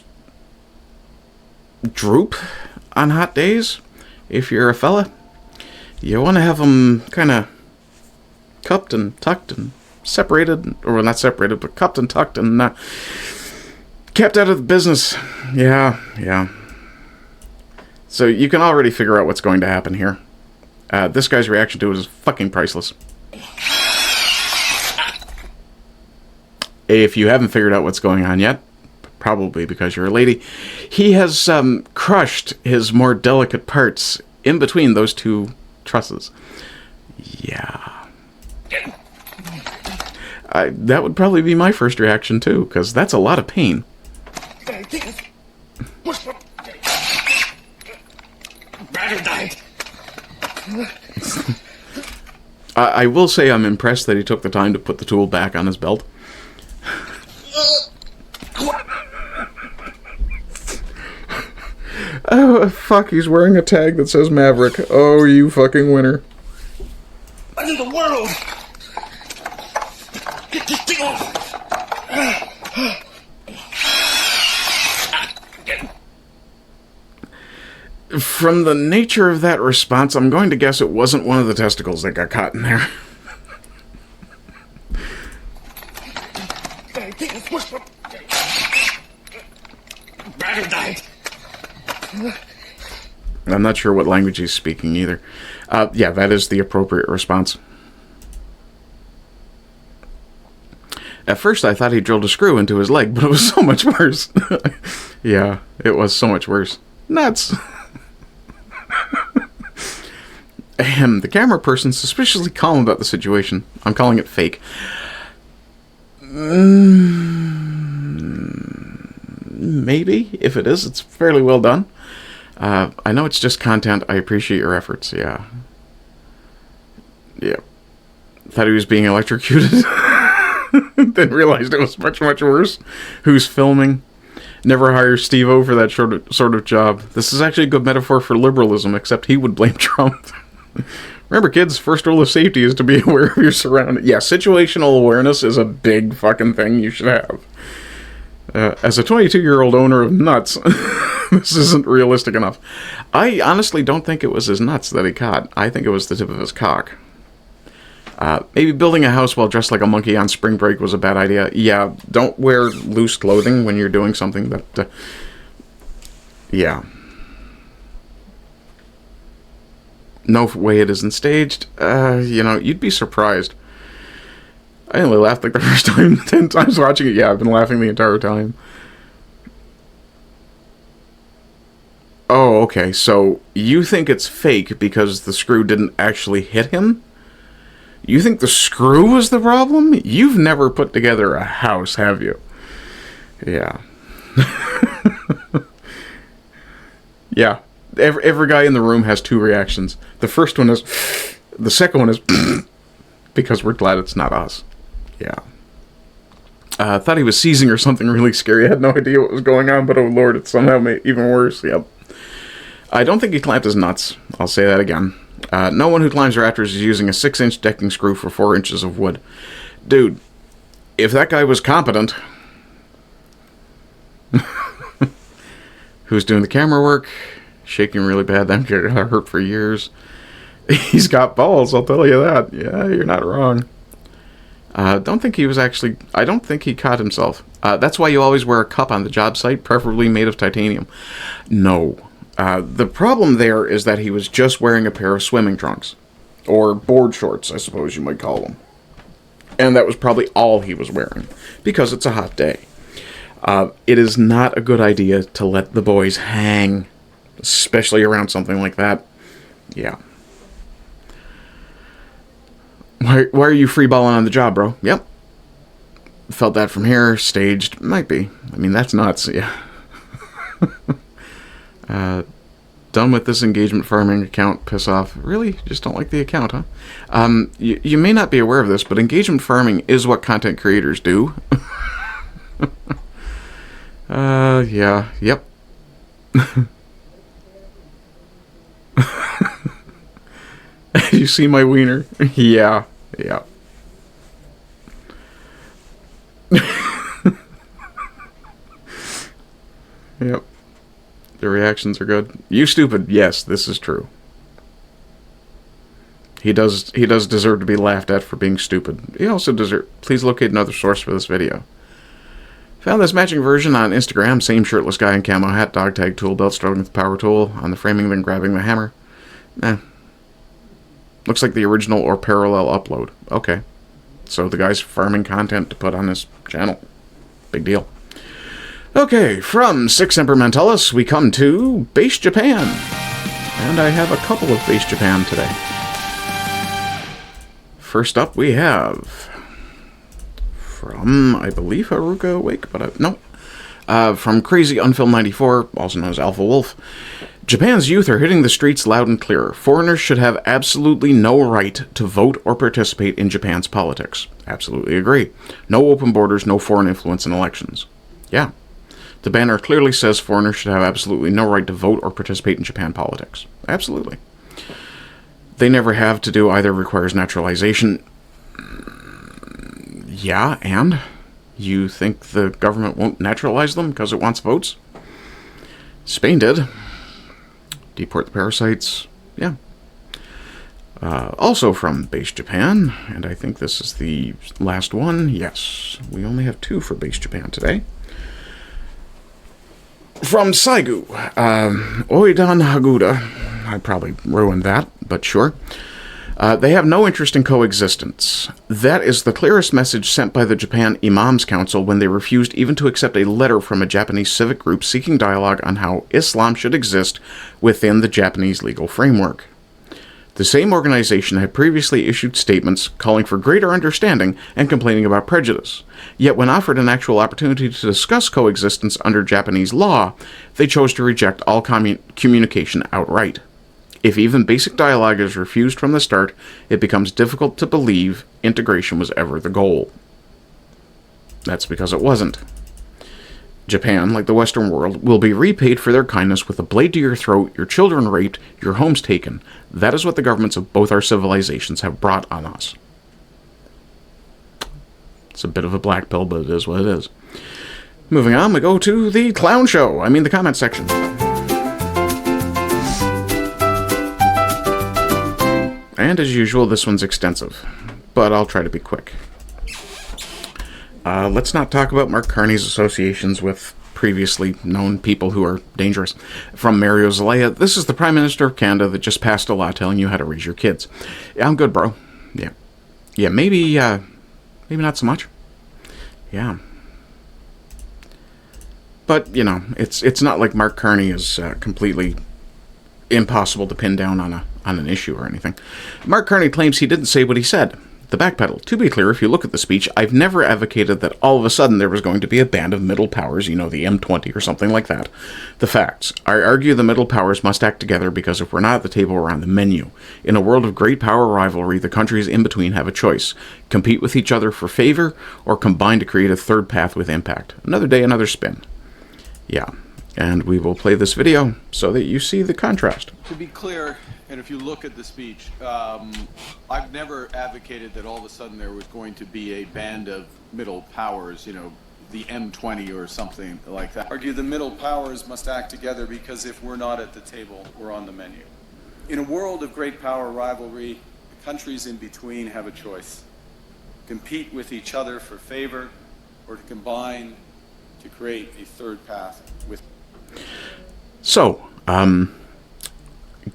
droop on hot days. If you're a fella, you want to have them kind of cupped and tucked and separated, or not separated, but cupped and tucked and kept out of the business. Yeah. So you can already figure out what's going to happen here. This guy's reaction to it is fucking priceless. If you haven't figured out what's going on yet, probably because you're a lady, he has crushed his more delicate parts in between those two trusses. Yeah. That would probably be my first reaction too, because that's a lot of pain. I will say I'm impressed that he took the time to put the tool back on his belt. Oh, fuck, he's wearing a tag that says Maverick. Oh, you fucking winner. What in the world? Get this thing off! From the nature of that response, I'm going to guess it wasn't one of the testicles that got caught in there. I'm not sure what language he's speaking either. Yeah, that is the appropriate response. At first I thought he drilled a screw into his leg, but it was so much worse. Yeah, it was so much worse. Nuts. The camera person suspiciously calm about the situation. I'm calling it fake. Maybe. If it is, it's fairly well done. I know it's just content. I appreciate your efforts. Yeah. Yeah. Thought he was being electrocuted. Then realized it was much, much worse. Who's filming? Never hire Steve-O for that sort of job. This is actually a good metaphor for liberalism, except he would blame Trump. Remember, kids, first rule of safety is to be aware of your surroundings. Yeah, situational awareness is a big fucking thing you should have. As a 22-year-old owner of nuts, this isn't realistic enough. I honestly don't think it was his nuts that he caught. I think it was the tip of his cock. Maybe building a house while dressed like a monkey on spring break was a bad idea. Yeah, don't wear loose clothing when you're doing something that... yeah. No way it isn't staged. You'd be surprised. I only laughed like the first time, 10 times watching it. Yeah, I've been laughing the entire time. Oh, okay, so you think it's fake because the screw didn't actually hit him? You think the screw was the problem? You've never put together a house, have you? Yeah. Yeah. Every guy in the room has two reactions. The first one is... The second one is... because we're glad it's not us. Yeah. Thought he was seizing or something really scary. I had no idea what was going on, but oh lord, it somehow made it even worse. Yep. I don't think he clamped his nuts. I'll say that again. No one who climbs rafters is using a 6-inch decking screw for 4 inches of wood. Dude, if that guy was competent... Who's doing the camera work? Shaking really bad. That got hurt for years. He's got balls, I'll tell you that. Yeah, you're not wrong. Don't think he was actually... I don't think he caught himself. That's why you always wear a cup on the job site, preferably made of titanium. No. The problem there is that he was just wearing a pair of swimming trunks. Or board shorts, I suppose you might call them. And that was probably all he was wearing. Because it's a hot day. It is not a good idea to let the boys hang. Especially around something like that. Yeah. Why are you freeballing on the job, bro? Yep. Felt that from here. Staged. Might be. I mean, that's nuts. Yeah. Done with this engagement farming account. Piss off. Really? Just don't like the account, huh? You may not be aware of this, but engagement farming is what content creators do. Yeah. Yep. You see my wiener? Yeah. Yeah. Yep. The reactions are good. You stupid. Yes, this is true. He does deserve to be laughed at for being stupid. He also deserves... Please locate another source for this video. Found this matching version on Instagram. Same shirtless guy in camo hat, dog tag, tool belt, struggling with the power tool on the framing, then grabbing the hammer. Looks like the original or parallel upload. Okay. So the guy's farming content to put on his channel. Big deal. Okay, from Six Emperor Mentalis, we come to Base Japan. And I have a couple of Base Japan today. First up, we have... From, I believe, Haruka Awake, but no. From Crazy Unfilmed 94, also known as Alpha Wolf. Japan's youth are hitting the streets loud and clear. Foreigners should have absolutely no right to vote or participate in Japan's politics. Absolutely agree. No open borders, no foreign influence in elections. Yeah. The banner clearly says foreigners should have absolutely no right to vote or participate in Japan politics. Absolutely. They never have to do either. Requires naturalization. Yeah, and? You think the government won't naturalize them because it wants votes? Spain did. Deport the parasites. Yeah. Also from Base Japan, and I think this is the last one. Yes, we only have 2 for Base Japan today. From Saigu, Oidan Haguda. I probably ruined that, but sure. They have no interest in coexistence. That is the clearest message sent by the Japan Imams Council when they refused even to accept a letter from a Japanese civic group seeking dialogue on how Islam should exist within the Japanese legal framework. The same organization had previously issued statements calling for greater understanding and complaining about prejudice. Yet when offered an actual opportunity to discuss coexistence under Japanese law, they chose to reject all communication outright. If even basic dialogue is refused from the start, it becomes difficult to believe integration was ever the goal. That's because it wasn't. Japan, like the Western world, will be repaid for their kindness with a blade to your throat, your children raped, your homes taken. That is what the governments of both our civilizations have brought on us. It's a bit of a black pill, but it is what it is. Moving on, we go to the clown show. I mean the comment section. And as usual, this one's extensive, but I'll try to be quick. Let's not talk about Mark Carney's associations with previously known people who are dangerous. From Mario Zelaya, this is the Prime Minister of Canada that just passed a law telling you how to raise your kids. Yeah, I'm good, bro. Yeah, maybe not so much. Yeah. But, you know, it's not like Mark Carney is completely impossible to pin down on an issue or anything. Mark Carney claims he didn't say what he said. The backpedal. To be clear, if you look at the speech, I've never advocated that all of a sudden there was going to be a band of middle powers, you know, the M20 or something like that. The facts. I argue the middle powers must act together because if we're not at the table, we're on the menu. In a world of great power rivalry, the countries in between have a choice. Compete with each other for favor, or combine to create a third path with impact. Another day, another spin. Yeah. And we will play this video so that you see the contrast. To be clear, and if you look at the speech, I've never advocated that all of a sudden there was going to be a band of middle powers, you know, the M20 or something like that. Argue the middle powers must act together because if we're not at the table, we're on the menu. In a world of great power rivalry, the countries in between have a choice. Compete with each other for favor or to combine to create a third path with... So,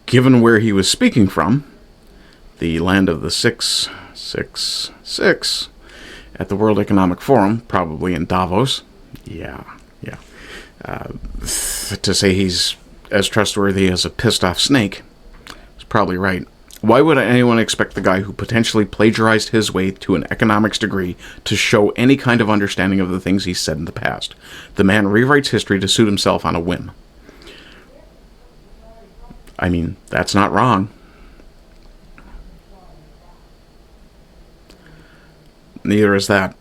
given where he was speaking from, the land of the 666, at the World Economic Forum, probably in Davos, yeah. To say he's as trustworthy as a pissed-off snake is probably right. Why would anyone expect the guy who potentially plagiarized his way to an economics degree to show any kind of understanding of the things he's said in the past? The man rewrites history to suit himself on a whim. I mean, that's not wrong. Neither is that.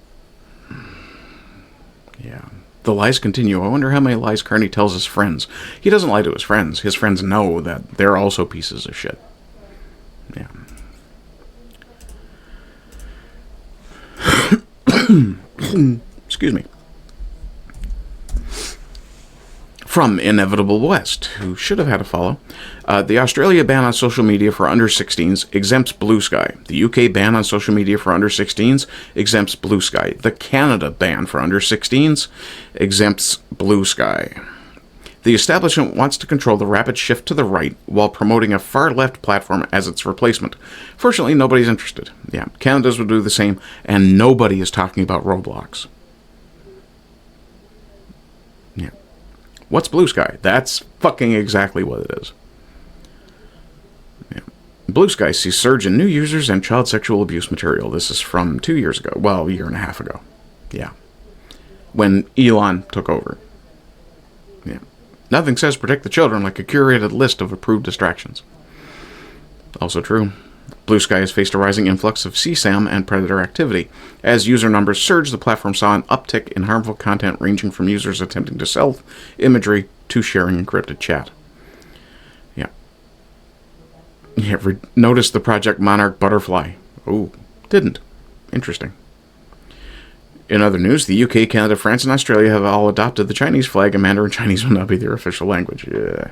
Yeah. The lies continue. I wonder how many lies Carney tells his friends. He doesn't lie to his friends. His friends know that they're also pieces of shit. Yeah. Excuse me. From Inevitable West, who should have had a follow. The Australia ban on social media for under 16s exempts Blue Sky. The UK ban on social media for under 16s exempts Blue Sky. The Canada ban for under 16s exempts Blue Sky. The establishment wants to control the rapid shift to the right while promoting a far-left platform as its replacement. Fortunately, nobody's interested. Yeah, Canada's will do the same, and nobody is talking about Roblox. Yeah. What's Blue Sky? That's fucking exactly what it is. Yeah. Blue Sky sees surge in new users and child sexual abuse material. This is from 2 years ago. Well, a year and a half ago. Yeah. When Elon took over. Yeah. Nothing says protect the children like a curated list of approved distractions. Also true. Blue Sky has faced a rising influx of CSAM and predator activity. As user numbers surged, the platform saw an uptick in harmful content ranging from users attempting to sell imagery to sharing encrypted chat. Yeah. Notice the Project Monarch butterfly. Oh, didn't. Interesting. In other news, the UK, Canada, France, and Australia have all adopted the Chinese flag, and Mandarin Chinese will now be their official language. Yeah.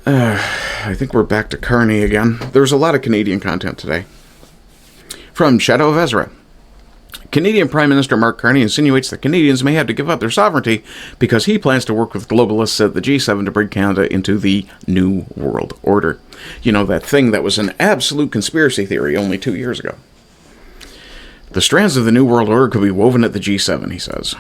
I think we're back to Carney again. There's a lot of Canadian content today. From Shadow of Ezra. Canadian Prime Minister Mark Carney insinuates that Canadians may have to give up their sovereignty because he plans to work with globalists at the G7 to bring Canada into the New World Order. You know, that thing that was an absolute conspiracy theory only 2 years ago. The strands of the New World Order could be woven at the G7, he says.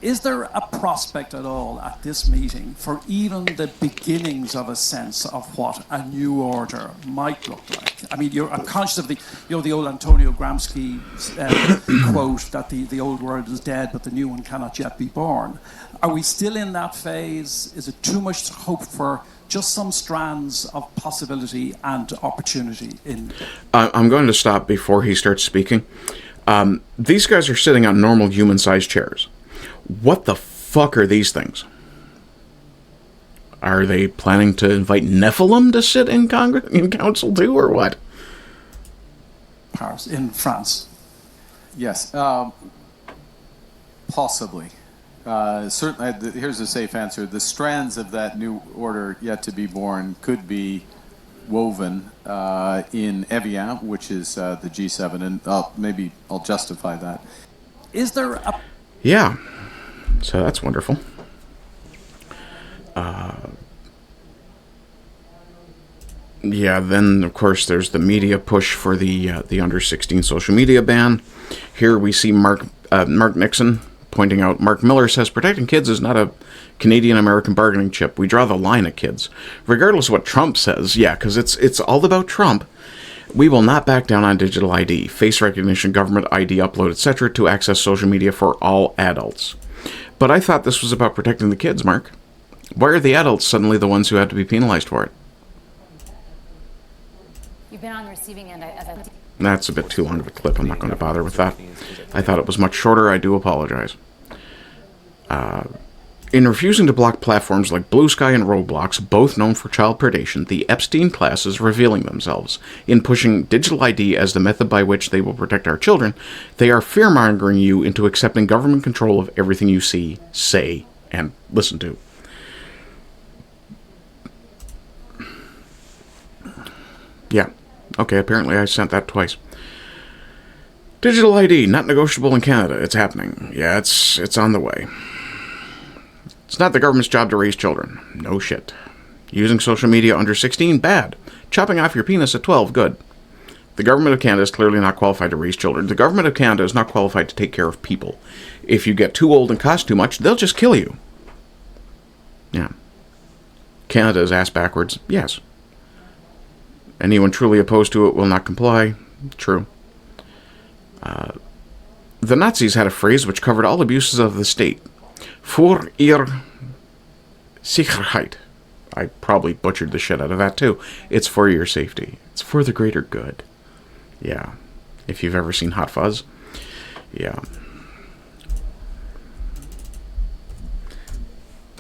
Is there a prospect at all at this meeting for even the beginnings of a sense of what a new order might look like? I mean, I'm conscious of the old Antonio Gramsci quote that the old world is dead, but the new one cannot yet be born. Are we still in that phase? Is it too much to hope for just some strands of possibility and opportunity in? I'm going to stop before he starts speaking. These guys are sitting on normal human-sized chairs. What the fuck are these things? Are they planning to invite Nephilim to sit in council too, or what? Paris, in France. Yes, possibly. Certainly, here's a safe answer. The strands of that new order yet to be born could be woven in Evian, which is the G7, and maybe I'll justify that. Is there a... Yeah. So that's wonderful. Yeah, then, of course, there's the media push for the under-16 social media ban. Here we see Mark Nixon pointing out, Mark Miller says, protecting kids is not a Canadian-American bargaining chip. We draw the line at kids. Regardless of what Trump says, yeah, because it's all about Trump. We will not back down on digital ID, face recognition, government ID upload, etc. to access social media for all adults. But I thought this was about protecting the kids, Mark. Why are the adults suddenly the ones who have to be penalized for it? You've been on the receiving end. That's a bit too long of a clip. I'm not going to bother with that. I thought it was much shorter. I do apologize. In refusing to block platforms like Blue Sky and Roblox, both known for child predation, the Epstein class is revealing themselves. In pushing digital ID as the method by which they will protect our children, they are fear-mongering you into accepting government control of everything you see, say, and listen to. Yeah. Okay, apparently I sent that twice. Digital ID, not negotiable in Canada. It's happening. Yeah, it's on the way. It's not the government's job to raise children. No shit. Using social media under 16, bad. Chopping off your penis at 12, good. The government of Canada is clearly not qualified to raise children. The government of Canada is not qualified to take care of people. If you get too old and cost too much, they'll just kill you. Yeah. Canada is ass backwards. Yes. Anyone truly opposed to it will not comply. True. The Nazis had a phrase which covered all abuses of the state. Für ihr Sicherheit. I probably butchered the shit out of that too. It's for your safety. It's for the greater good. Yeah. If you've ever seen Hot Fuzz. Yeah.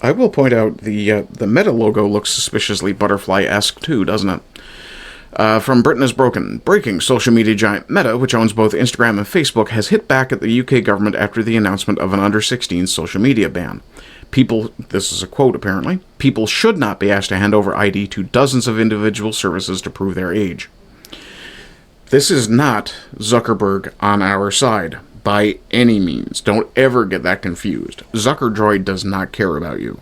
I will point out the Meta logo looks suspiciously butterfly-esque too, doesn't it? From Britain is Broken. Breaking, social media giant Meta, which owns both Instagram and Facebook, has hit back at the UK government after the announcement of an under-16 social media ban. People, this is a quote apparently, people should not be asked to hand over ID to dozens of individual services to prove their age. This is not Zuckerberg on our side, by any means. Don't ever get that confused. Zuckerdroid does not care about you.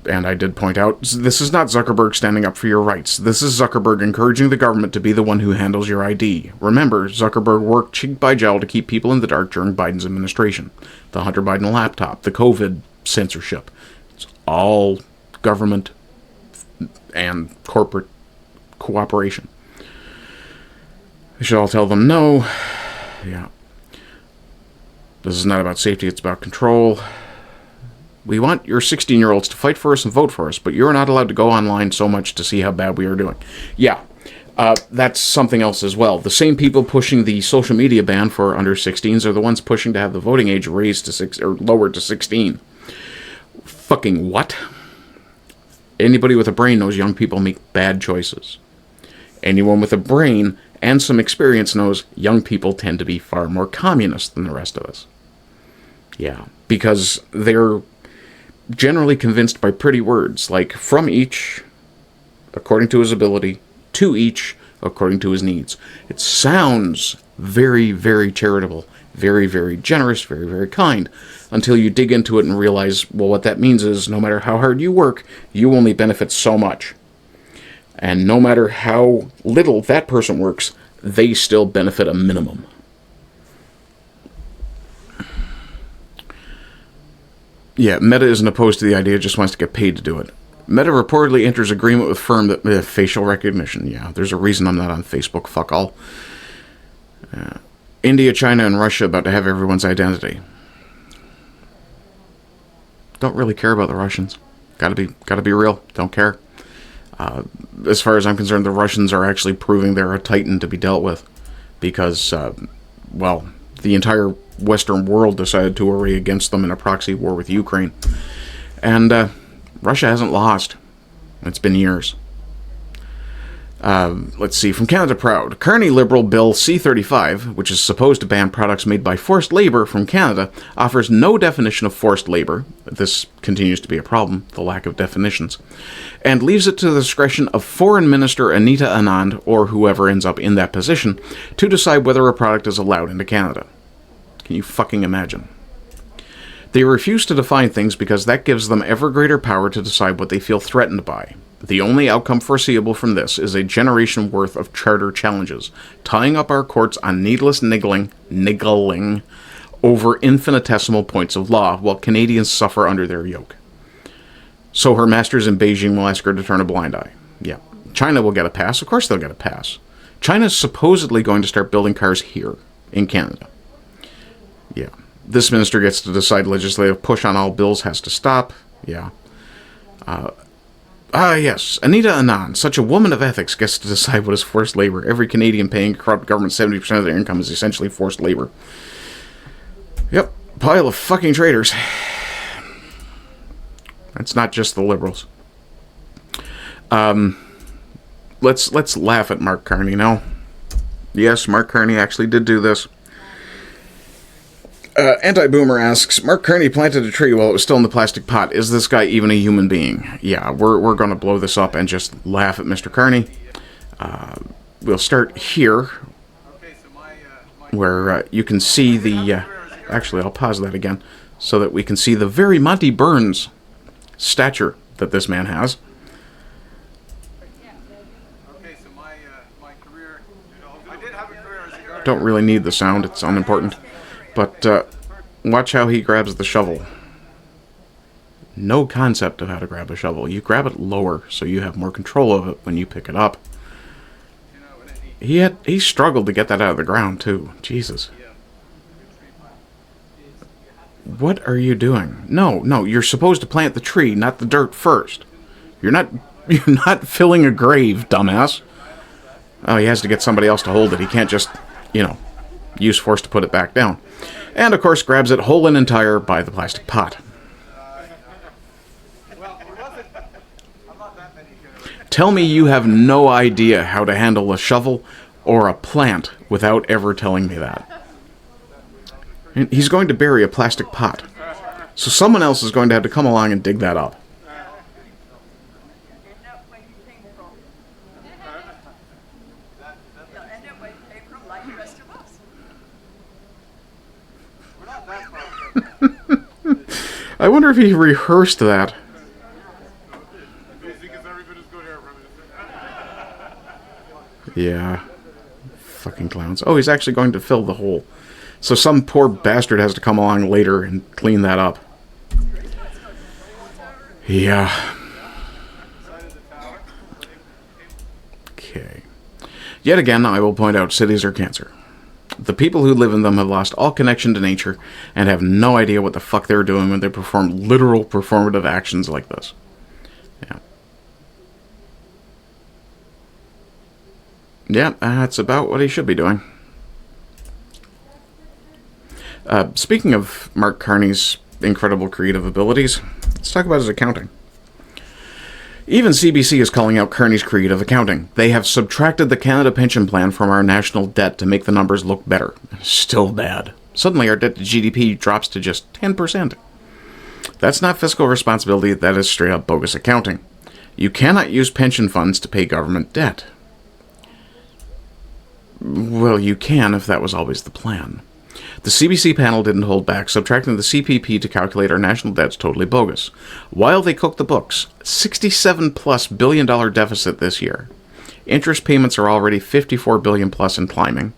And I did point out, this is not Zuckerberg standing up for your rights. This is Zuckerberg encouraging the government to be the one who handles your ID. Remember, Zuckerberg worked cheek by jowl to keep people in the dark during Biden's administration. The Hunter Biden laptop, the COVID censorship. It's all government and corporate cooperation. They should all tell them no. Yeah. This is not about safety, it's about control. We want your 16-year-olds to fight for us and vote for us, but you're not allowed to go online so much to see how bad we are doing. Yeah, that's something else as well. The same people pushing the social media ban for under 16s are the ones pushing to have the voting age raised to 6 or lowered to 16. Fucking what? Anybody with a brain knows young people make bad choices. Anyone with a brain and some experience knows young people tend to be far more communist than the rest of us. Yeah, because they're generally convinced by pretty words like from each, according to his ability, to each, according to his needs. It sounds very, very charitable, very, very generous, very, very kind, until you dig into it and realize, well, what that means is no matter how hard you work, you only benefit so much. And no matter how little that person works, they still benefit a minimum. Yeah, Meta isn't opposed to the idea, just wants to get paid to do it. Meta reportedly enters agreement with firm that facial recognition. Yeah, there's a reason I'm not on Facebook. Fuck all. India, China, and Russia about to have everyone's identity. Don't really care about the Russians. Gotta be real. Don't care. As far as I'm concerned, the Russians are actually proving they're a titan to be dealt with, because, well, the entire Western world decided to array against them in a proxy war with Ukraine. And Russia hasn't lost. It's been years. Let's see, from Canada Proud. Carney Liberal Bill C-35, which is supposed to ban products made by forced labor from Canada, offers no definition of forced labor. This continues to be a problem, the lack of definitions. And leaves it to the discretion of Foreign Minister Anita Anand, or whoever ends up in that position, to decide whether a product is allowed into Canada. Can you fucking imagine? They refuse to define things because that gives them ever greater power to decide what they feel threatened by. The only outcome foreseeable from this is a generation worth of charter challenges, tying up our courts on needless niggling over infinitesimal points of law, while Canadians suffer under their yoke. So her masters in Beijing will ask her to turn a blind eye. Yeah. China will get a pass. Of course they'll get a pass. China's supposedly going to start building cars here, in Canada. Yeah. This minister gets to decide legislative push on all bills has to stop. Yeah. Yes. Anita Anand, such a woman of ethics, gets to decide what is forced labor. Every Canadian paying a corrupt government 70% of their income is essentially forced labor. Yep. Pile of fucking traitors. It's not just the Liberals. Let's laugh at Mark Carney now. Yes, Mark Carney actually did do this. Anti-Boomer asks, Mark Carney planted a tree while it was still in the plastic pot. Is this guy even a human being? Yeah, we're going to blow this up and just laugh at Mr. Carney. We'll start here, where you can see the... actually, I'll pause that again, so that we can see the very Monty Burns stature that this man has. Don't really need the sound, it's unimportant. But watch how he grabs the shovel. No concept of how to grab a shovel. You grab it lower so you have more control of it when you pick it up. He struggled to get that out of the ground too. Jesus. What are you doing? No, you're supposed to plant the tree, not the dirt first. You're not filling a grave, dumbass. Oh, he has to get somebody else to hold it. He can't just, use force to put it back down. And, of course, grabs it whole and entire by the plastic pot. Tell me you have no idea how to handle a shovel or a plant without ever telling me that. He's going to bury a plastic pot. So someone else is going to have to come along and dig that up. I wonder if he rehearsed that. Yeah. Fucking clowns. Oh, he's actually going to fill the hole. So some poor bastard has to come along later and clean that up. Yeah. Okay. Yet again, I will point out cities are cancer. The people who live in them have lost all connection to nature and have no idea what the fuck they're doing when they perform literal performative actions like this. Yeah. Yeah, that's about what he should be doing. Speaking of Mark Carney's incredible creative abilities, let's talk about his accounting. Even CBC is calling out Carney's creative accounting. They have subtracted the Canada Pension Plan from our national debt to make the numbers look better. Still bad. Suddenly our debt to GDP drops to just 10%. That's not fiscal responsibility, that is straight up bogus accounting. You cannot use pension funds to pay government debt. Well, you can if that was always the plan. The CBC panel didn't hold back. Subtracting the CPP to calculate our national debt's totally bogus. While they cooked the books, $67+ billion deficit this year. Interest payments are already $54 billion plus and climbing.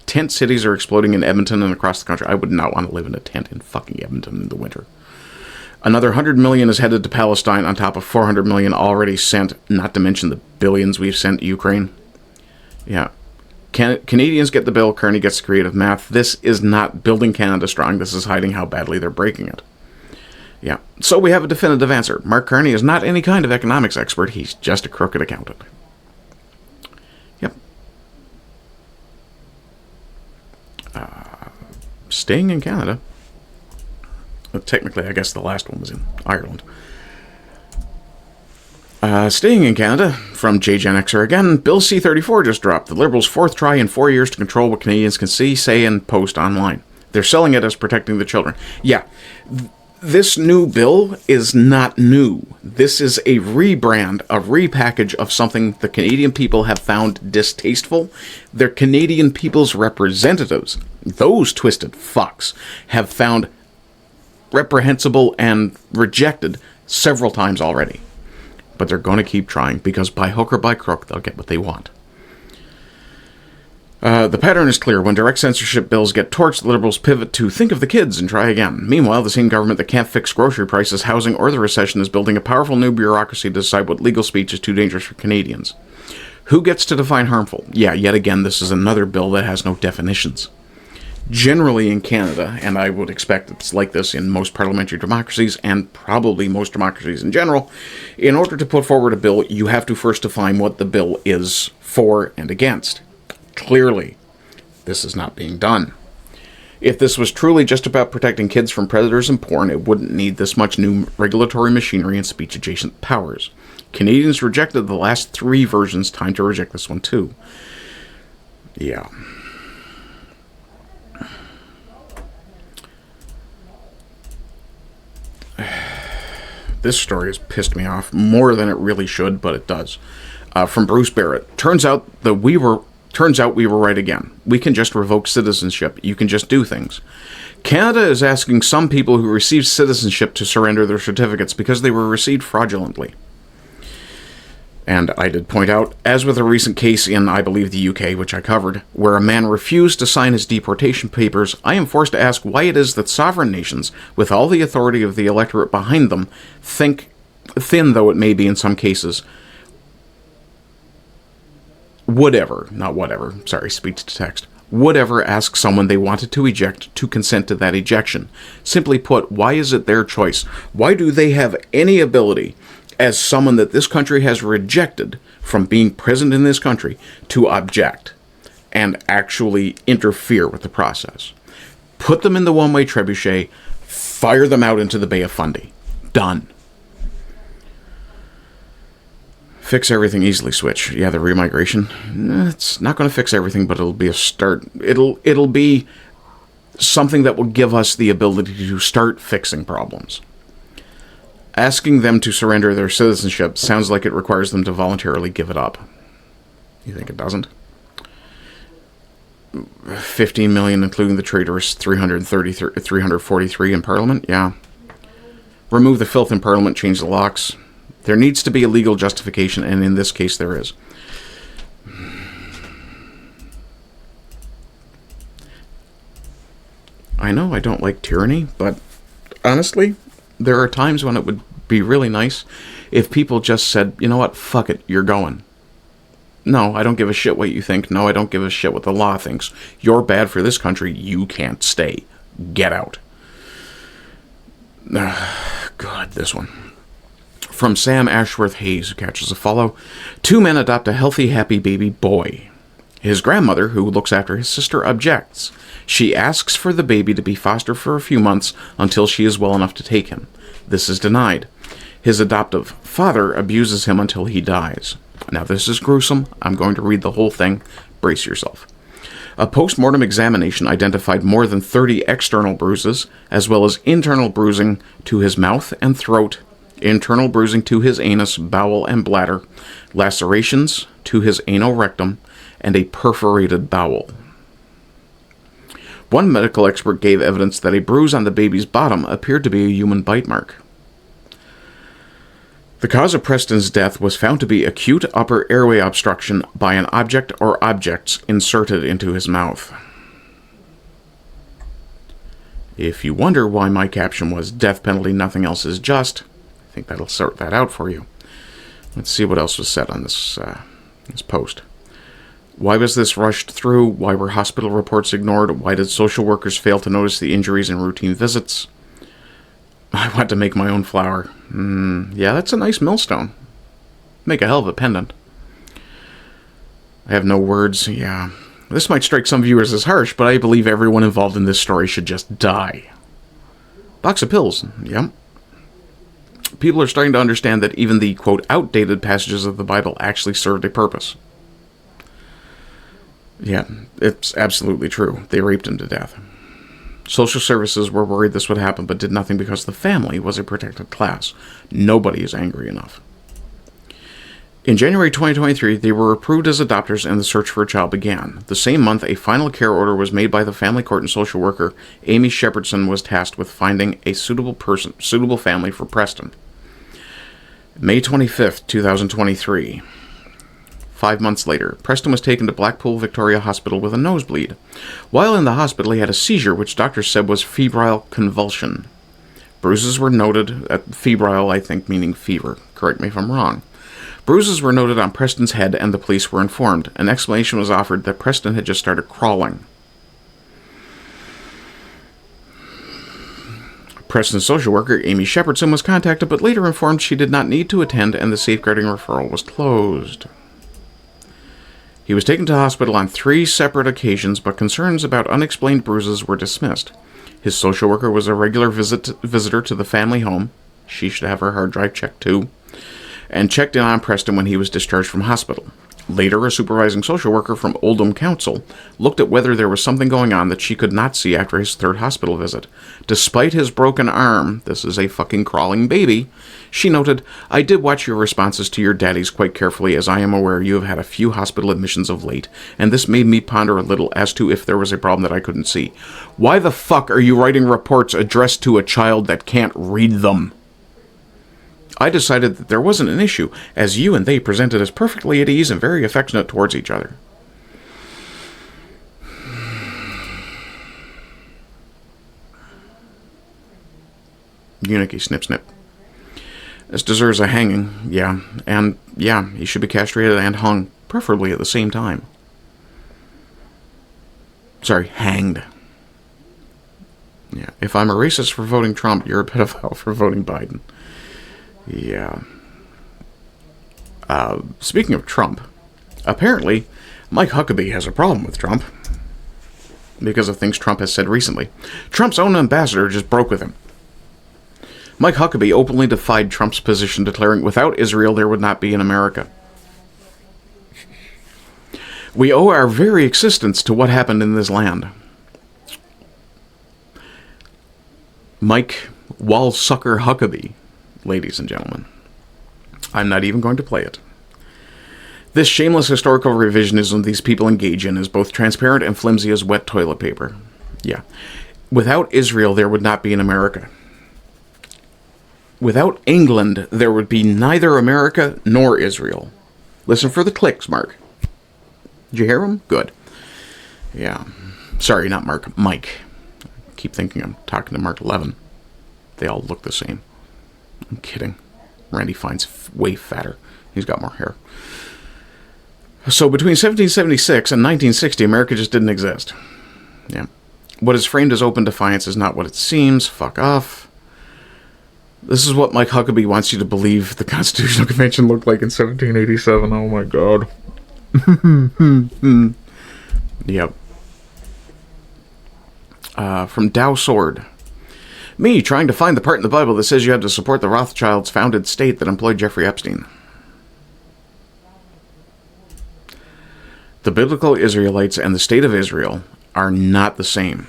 Tent cities are exploding in Edmonton and across the country. I would not want to live in a tent in fucking Edmonton in the winter. Another $100 million is headed to Palestine on top of $400 million already sent, not to mention the billions we've sent Ukraine. Yeah. Canadians get the bill, Kearney gets the creative math. This is not building Canada strong. This is hiding how badly they're breaking it. Yeah. So we have a definitive answer. Mark Kearney is not any kind of economics expert. He's just a crooked accountant. Yep. Staying in Canada. Well, technically, I guess the last one was in Ireland. Staying in Canada, from JGenXer again, Bill C-34 just dropped. The Liberals' fourth try in 4 years to control what Canadians can see, say, and post online. They're selling it as protecting the children. Yeah, this new bill is not new. This is a rebrand, a repackage of something the Canadian people have found distasteful. Their Canadian people's representatives, those twisted fucks, have found reprehensible and rejected several times already. But they're going to keep trying, because by hook or by crook, they'll get what they want. The pattern is clear. When direct censorship bills get torched, the Liberals pivot to think of the kids and try again. Meanwhile, the same government that can't fix grocery prices, housing, or the recession is building a powerful new bureaucracy to decide what legal speech is too dangerous for Canadians. Who gets to define harmful? Yeah, yet again, this is another bill that has no definitions. Generally in Canada, and I would expect it's like this in most parliamentary democracies, and probably most democracies in general, in order to put forward a bill, you have to first define what the bill is for and against. Clearly, this is not being done. If this was truly just about protecting kids from predators and porn, it wouldn't need this much new regulatory machinery and speech-adjacent powers. Canadians rejected the last 3 versions, time to reject this one too. Yeah. This story has pissed me off more than it really should, but it does. From Bruce Barrett. Turns out we were right again. We can just revoke citizenship. You can just do things. Canada is asking some people who received citizenship to surrender their certificates because they were received fraudulently. And I did point out, as with a recent case in, I believe, the UK, which I covered, where a man refused to sign his deportation papers, I am forced to ask why it is that sovereign nations, with all the authority of the electorate behind them, think, thin though it may be in some cases, would ever ask someone they wanted to eject to consent to that ejection. Simply put, why is it their choice? Why do they have any ability, as someone that this country has rejected from being present in this country, to object and actually interfere with the process? Put them in the one-way trebuchet, fire them out into the Bay of Fundy. Done. Fix everything, easily switch. Yeah, the remigration. It's not going to fix everything, but it'll be a start. It'll be something that will give us the ability to start fixing problems. Asking them to surrender their citizenship sounds like it requires them to voluntarily give it up. You think it doesn't? 15 million, including the traitorous 343 in Parliament? Yeah. Remove the filth in Parliament, change the locks. There needs to be a legal justification, and in this case there is. I know I don't like tyranny, but honestly, there are times when it would be really nice if people just said, you know what, fuck it, you're going. No, I don't give a shit what you think. No, I don't give a shit what the law thinks. You're bad for this country. You can't stay. Get out. God, this one. From Sam Ashworth Hayes, who catches a follow. 2 men adopt a healthy, happy baby boy. His grandmother, who looks after his sister, objects. She asks for the baby to be fostered for a few months until she is well enough to take him. This is denied. His adoptive father abuses him until he dies. Now, this is gruesome. I'm going to read the whole thing. Brace yourself. A post-mortem examination identified more than 30 external bruises, as well as internal bruising to his mouth and throat, internal bruising to his anus, bowel, and bladder, lacerations to his anal rectum, and a perforated bowel. One medical expert gave evidence that a bruise on the baby's bottom appeared to be a human bite mark. The cause of Preston's death was found to be acute upper airway obstruction by an object or objects inserted into his mouth. If you wonder why my caption was "Death penalty, nothing else is just," I think that'll sort that out for you. Let's see what else was said on this post. Why was this rushed through? Why were hospital reports ignored? Why did social workers fail to notice the injuries in routine visits? I want to make my own flower. Yeah, that's a nice millstone. Make a hell of a pendant. I have no words. Yeah. This might strike some viewers as harsh, but I believe everyone involved in this story should just die. Box of pills. Yep. People are starting to understand that even the, quote, outdated passages of the Bible actually served a purpose. Yeah, it's absolutely true. They raped him to death. Social services were worried this would happen, but did nothing because the family was a protected class. Nobody is angry enough. In January 2023, they were approved as adopters and the search for a child began. The same month, a final care order was made by the family court, and social worker Amy Shepherdson was tasked with finding a suitable family for Preston. May 25th, 2023. 5 months later, Preston was taken to Blackpool Victoria Hospital with a nosebleed. While in the hospital, he had a seizure, which doctors said was febrile convulsion. Bruises were noted at febrile, I think, meaning fever. Correct me if I'm wrong. Bruises were noted on Preston's head, and the police were informed. An explanation was offered that Preston had just started crawling. Preston's social worker, Amy Shepherdson, was contacted, but later informed she did not need to attend, and the safeguarding referral was closed. He was taken to hospital on 3 separate occasions, but concerns about unexplained bruises were dismissed. His social worker was a regular visitor to the family home. She should have her hard drive checked too. And checked in on Preston when he was discharged from hospital. Later, a supervising social worker from Oldham Council looked at whether there was something going on that she could not see after his 3rd hospital visit. Despite his broken arm, this is a fucking crawling baby, she noted, "I did watch your responses to your daddies quite carefully, as I am aware you have had a few hospital admissions of late, and this made me ponder a little as to if there was a problem that I couldn't see. Why the fuck are you writing reports addressed to a child that can't read them? I decided that there wasn't an issue, as you and they presented as perfectly at ease and very affectionate towards each other." Eunuchy snip snip. This deserves a hanging, yeah. And, yeah, he should be castrated and hung, preferably at the same time. Sorry, hanged. Yeah, if I'm a racist for voting Trump, you're a pedophile for voting Biden. Yeah. Speaking of Trump, apparently Mike Huckabee has a problem with Trump because of things Trump has said recently. Trump's own ambassador just broke with him. Mike Huckabee openly defied Trump's position, declaring, "Without Israel, there would not be an America. We owe our very existence to what happened in this land." Mike Wallsucker Huckabee, ladies and gentlemen. I'm not even going to play it. This shameless historical revisionism these people engage in is both transparent and flimsy as wet toilet paper. Yeah. Without Israel, there would not be an America. Without England, there would be neither America nor Israel. Listen for the clicks, Mark. Did you hear him? Good. Yeah. Sorry, not Mark. Mike. I keep thinking I'm talking to Mark 11. They all look the same. I'm kidding. Randy Fine's way fatter. He's got more hair. So between 1776 and 1960, America just didn't exist. Yeah. What is framed as open defiance is not what it seems. Fuck off. This is what Mike Huckabee wants you to believe the Constitutional Convention looked like in 1787. Oh my god. Yep. From Dow Sword. Me trying to find the part in the Bible that says you had to support the Rothschilds' founded state that employed Jeffrey Epstein. The biblical Israelites and the state of Israel are not the same.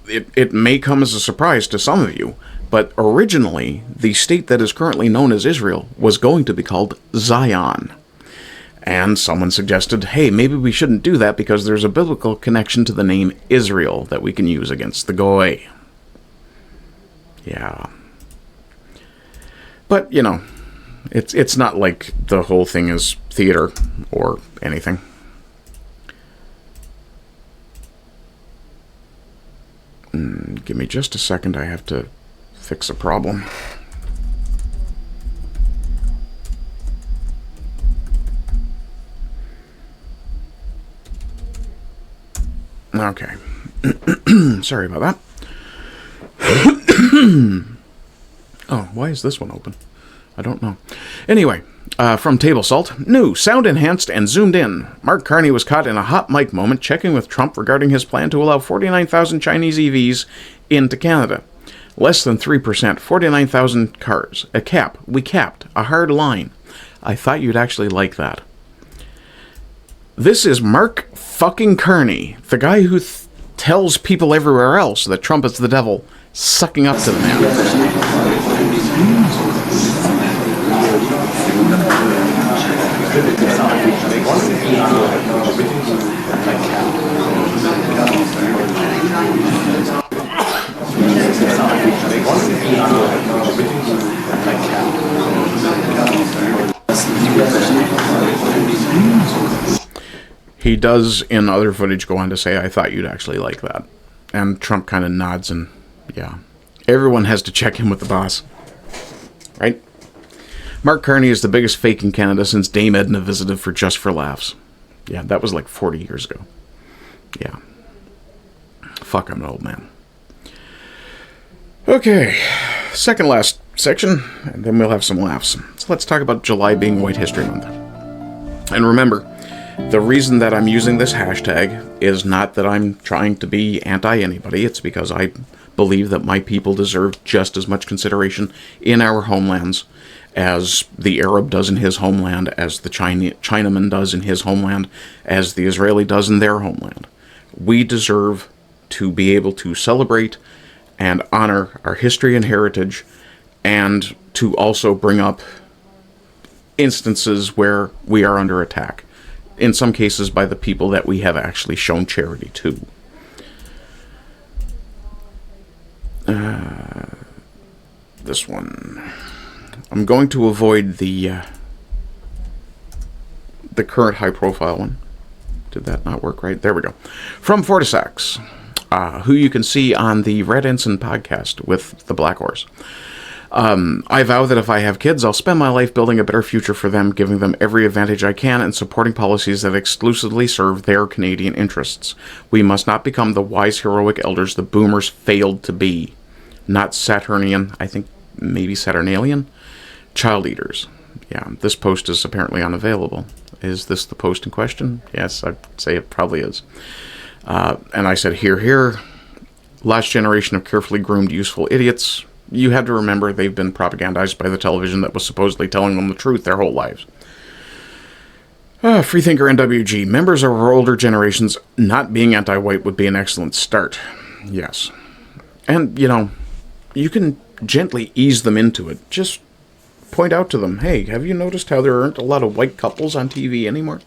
It may come as a surprise to some of you, but originally, the state that is currently known as Israel was going to be called Zion. And someone suggested, hey, maybe we shouldn't do that because there's a biblical connection to the name Israel that we can use against the Goy. Yeah. But, you know, it's not like the whole thing is theater or anything. Give me just a second. I have to fix a problem. Okay. Sorry about that. Oh, why is this one open? I don't know. Anyway, from Table Salt, new, sound enhanced and zoomed in. Mark Carney was caught in a hot mic moment checking with Trump regarding his plan to allow 49,000 Chinese EVs into Canada. Less than 3%, 49,000 cars. A cap. We capped. A hard line. I thought you'd actually like that. This is Mark fucking Carney, the guy who tells people everywhere else that Trump is the devil, sucking up to the man. He does, in other footage, go on to say, I thought you'd actually like that. And Trump kind of nods and, yeah. Everyone has to check in with the boss. Right? Mark Carney is the biggest fake in Canada since Dame Edna visited for Just for Laughs. Yeah, that was like 40 years ago. Yeah. Fuck, I'm an old man. Okay. Second last section, and then we'll have some laughs. So let's talk about July being White History Month. And remember, the reason that I'm using this hashtag is not that I'm trying to be anti-anybody. It's because I believe that my people deserve just as much consideration in our homelands as the Arab does in his homeland, as the Chinaman does in his homeland, as the Israeli does in their homeland. We deserve to be able to celebrate and honor our history and heritage, and to also bring up instances where we are under attack. In some cases by the people that we have actually shown charity to. This one. I'm going to avoid the current high-profile one. Did that not work right? There we go. From Fortisax, who you can see on the Red Ensign podcast with the Black Horse. I vow that if I have kids, I'll spend my life building a better future for them, giving them every advantage I can, and supporting policies that exclusively serve their Canadian interests. We must not become the wise, heroic elders the boomers failed to be. Not Saturnian, I think maybe Saturnalian, child eaters. Yeah, this post is apparently unavailable. Is this the post in question? Yes, I'd say it probably is. And I said, hear, hear. Last generation of carefully groomed, useful idiots. You have to remember they've been propagandized by the television that was supposedly telling them the truth their whole lives. Freethinker NWG. Members of our older generations not being anti-white would be an excellent start. Yes. And, you know, you can gently ease them into it. Just point out to them, hey, have you noticed how there aren't a lot of white couples on TV anymore?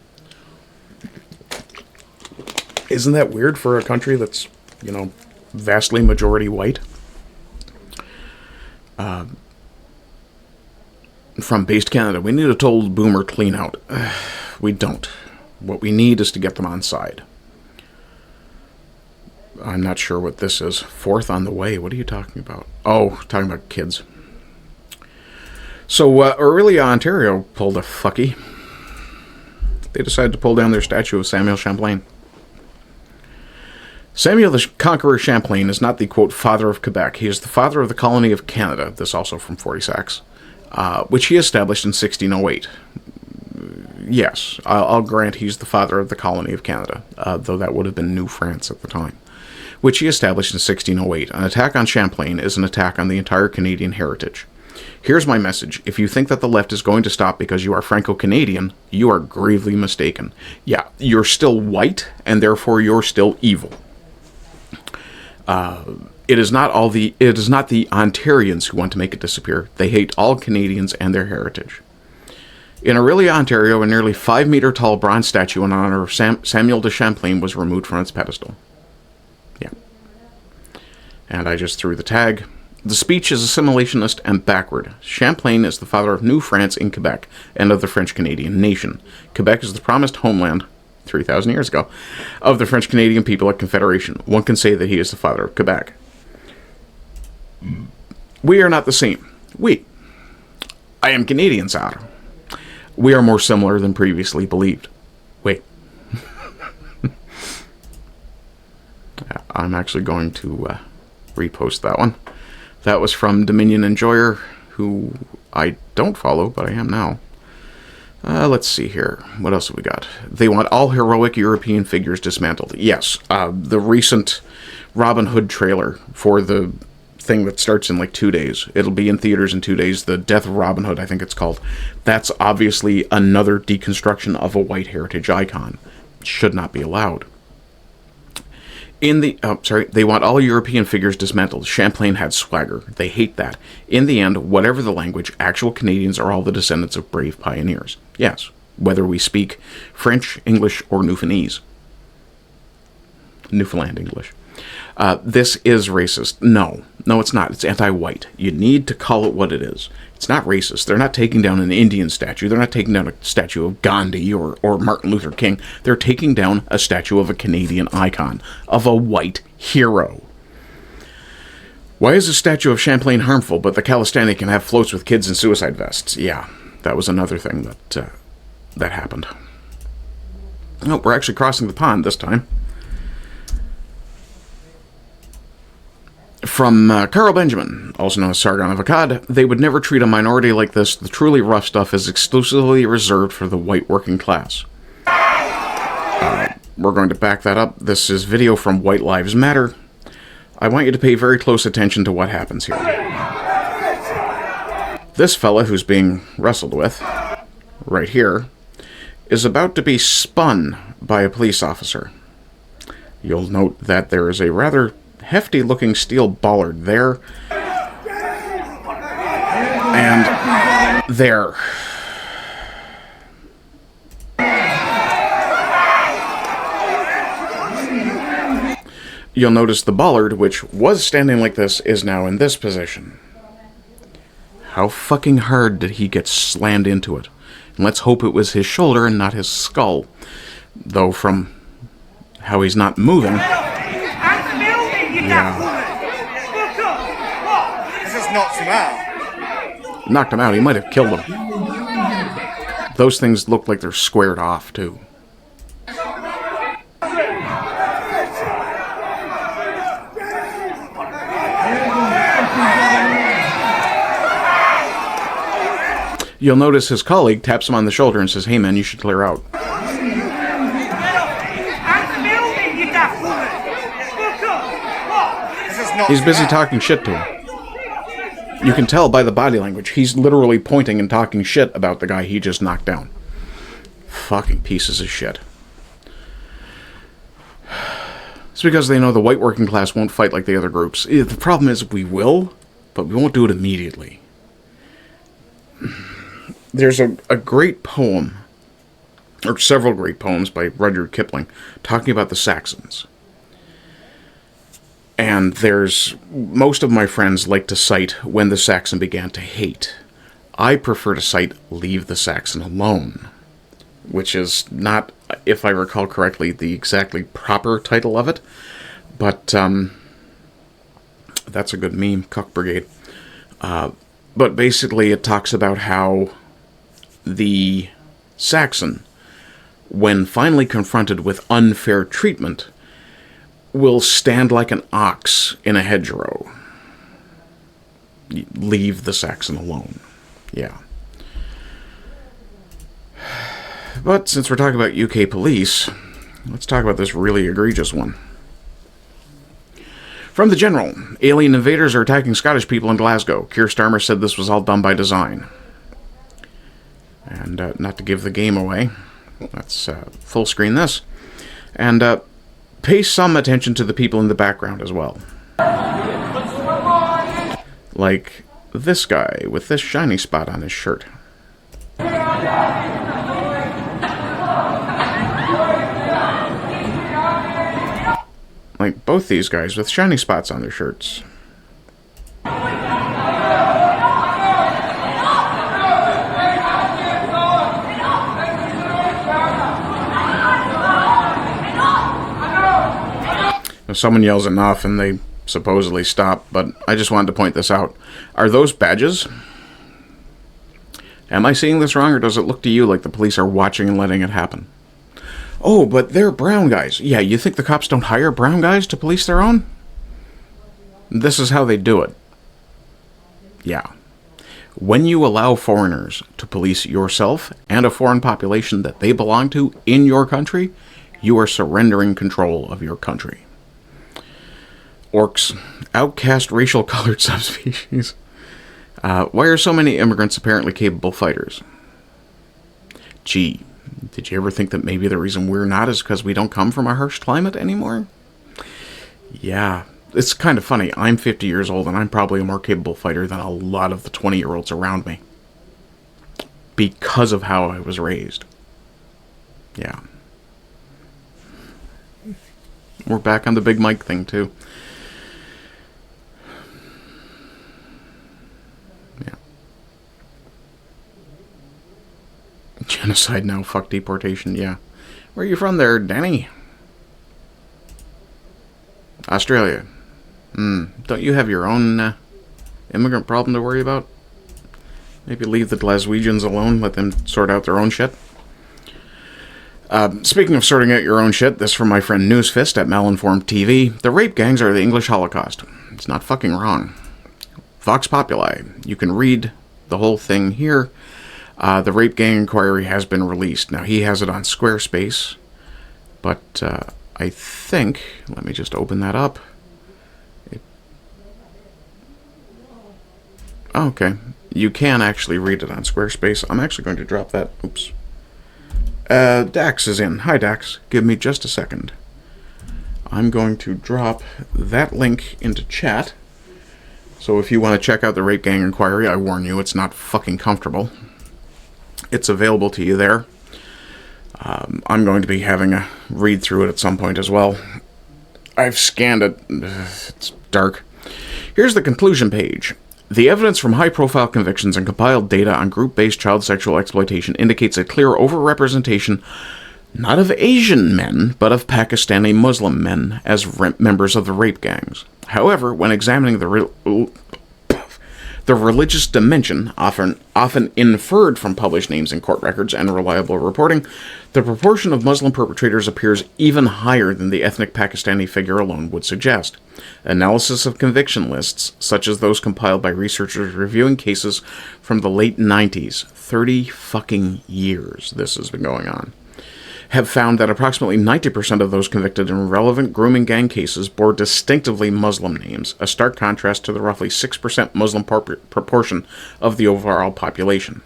Isn't that weird for a country that's, you know, vastly majority white? From Based Canada, we need a total boomer clean out. We don't. What we need is to get them on side. I'm not sure what this is. Fourth on the way. What are you talking about? Oh, talking about kids. So, Orillia, Ontario pulled a fucky. They decided to pull down their statue of Samuel Champlain. Samuel the Conqueror Champlain is not the, quote, father of Quebec. He is the father of the colony of Canada, this also from 40 Sacks, which he established in 1608. Yes, I'll grant he's the father of the colony of Canada, though that would have been New France at the time, which he established in 1608. An attack on Champlain is an attack on the entire Canadian heritage. Here's my message. If you think that the left is going to stop because you are Franco-Canadian, you are gravely mistaken. Yeah, you're still white, and therefore you're still evil. It is not the Ontarians who want to make it disappear. They hate all Canadians and their heritage. In Orillia, Ontario, a nearly 5-meter-tall bronze statue in honor of Samuel de Champlain was removed from its pedestal. Yeah. And I just threw the tag. The speech is assimilationist and backward. Champlain is the father of New France in Quebec and of the French-Canadian nation. Quebec is the promised homeland, 3,000 years ago, of the French-Canadian people at Confederation. One can say that he is the father of Quebec. We are not the same. I am Canadian, sir. We are more similar than previously believed. Wait. I'm actually going to repost that one. That was from Dominion Enjoyer, who I don't follow, but I am now. Let's see here. What else have we got? They want all heroic European figures dismantled. Yes, the recent Robin Hood trailer for the thing that starts in like 2 days. It'll be in theaters in 2 days. The Death of Robin Hood, I think it's called. That's obviously another deconstruction of a white heritage icon. It should not be allowed. They want all European figures dismantled. Champlain had swagger. They hate that. In the end, whatever the language, actual Canadians are all the descendants of brave pioneers. Yes, whether we speak French, English, or Newfoundland English. This is racist. No, it's not. It's anti-white. You need to call it what it is. It's not racist. They're not taking down an Indian statue. They're not taking down a statue of Gandhi or Martin Luther King. They're taking down a statue of a Canadian icon, of a white hero. Why is a statue of Champlain harmful, but the Calistani can have floats with kids in suicide vests? Yeah, that was another thing that happened. Oh, we're actually crossing the pond this time. From Carl Benjamin, also known as Sargon of Akkad, they would never treat a minority like this. The truly rough stuff is exclusively reserved for the white working class. We're going to back that up. This is video from White Lives Matter. I want you to pay very close attention to what happens here. This fella who's being wrestled with, right here, is about to be spun by a police officer. You'll note that there is a rather hefty-looking steel bollard there. And there. You'll notice the bollard, which was standing like this, is now in this position. How fucking hard did he get slammed into it? And let's hope it was his shoulder and not his skull. Though from how he's not moving... Yeah. This just knocks him out. Knocked him out. He might have killed him. Those things look like they're squared off, too. You'll notice his colleague taps him on the shoulder and says, "Hey man, you should clear out." He's busy talking shit to him. You can tell by the body language. He's literally pointing and talking shit about the guy he just knocked down. Fucking pieces of shit. It's because they know the white working class won't fight like the other groups. The problem is we will, but we won't do it immediately. There's a great poem, or several great poems by Rudyard Kipling, talking about the Saxons. And most of my friends like to cite When the Saxon Began to Hate. I prefer to cite Leave the Saxon Alone, which is not, if I recall correctly, the exactly proper title of it. But that's a good meme, Cuck Brigade. But basically it talks about how the Saxon, when finally confronted with unfair treatment, will stand like an ox in a hedgerow. Leave the Saxon alone. Yeah. But since we're talking about UK police, let's talk about this really egregious one. From the General, alien invaders are attacking Scottish people in Glasgow. Keir Starmer said this was all done by design. And not to give the game away, let's full screen this. And pay some attention to the people in the background as well. Like this guy with this shiny spot on his shirt. like both these guys with shiny spots on their shirts. Someone yells enough and they supposedly stop, but I just wanted to point this out. Are those badges? Am I seeing this wrong, or does it look to you like the police are watching and letting it happen? Oh, but they're brown guys. Yeah, you think the cops don't hire brown guys to police their own? This is how they do it. Yeah. When you allow foreigners to police yourself and a foreign population that they belong to in your country, you are surrendering control of your country. Orcs, outcast racial colored subspecies. Why are so many immigrants apparently capable fighters? Gee, did you ever think that maybe the reason we're not is because we don't come from a harsh climate anymore? Yeah, it's kind of funny. I'm 50 years old and I'm probably a more capable fighter than a lot of the 20-year-olds around me. Because of how I was raised. Yeah. We're back on the big mic thing, too. Genocide now, fuck deportation, yeah. Where are you from there, Danny? Australia. Don't you have your own immigrant problem to worry about? Maybe leave the Glaswegians alone, let them sort out their own shit. Speaking of sorting out your own shit, this from my friend Newsfist at Malinformed TV. The rape gangs are the English Holocaust. It's not fucking wrong. Vox Populi. You can read the whole thing here. The rape gang inquiry has been released. Now, he has it on Squarespace, but I think, let me just open that up. Okay, you can actually read it on Squarespace. I'm actually going to drop that. Oops. Dax is in. Hi, Dax. Give me just a second. I'm going to drop that link into chat. So if you want to check out the rape gang inquiry, I warn you, it's not fucking comfortable. It's available to you there. I'm going to be having a read through it at some point as well. I've scanned it. It's dark. Here's the conclusion page. The evidence from high-profile convictions and compiled data on group-based child sexual exploitation indicates a clear overrepresentation not of Asian men, but of Pakistani Muslim men as members of the rape gangs. However, when examining the religious dimension, often inferred from published names in court records and reliable reporting, the proportion of Muslim perpetrators appears even higher than the ethnic Pakistani figure alone would suggest. Analysis of conviction lists, such as those compiled by researchers reviewing cases from the late 90s, 30 fucking years this has been going on, have found that approximately 90% of those convicted in relevant grooming gang cases bore distinctively Muslim names, a stark contrast to the roughly 6% Muslim proportion of the overall population.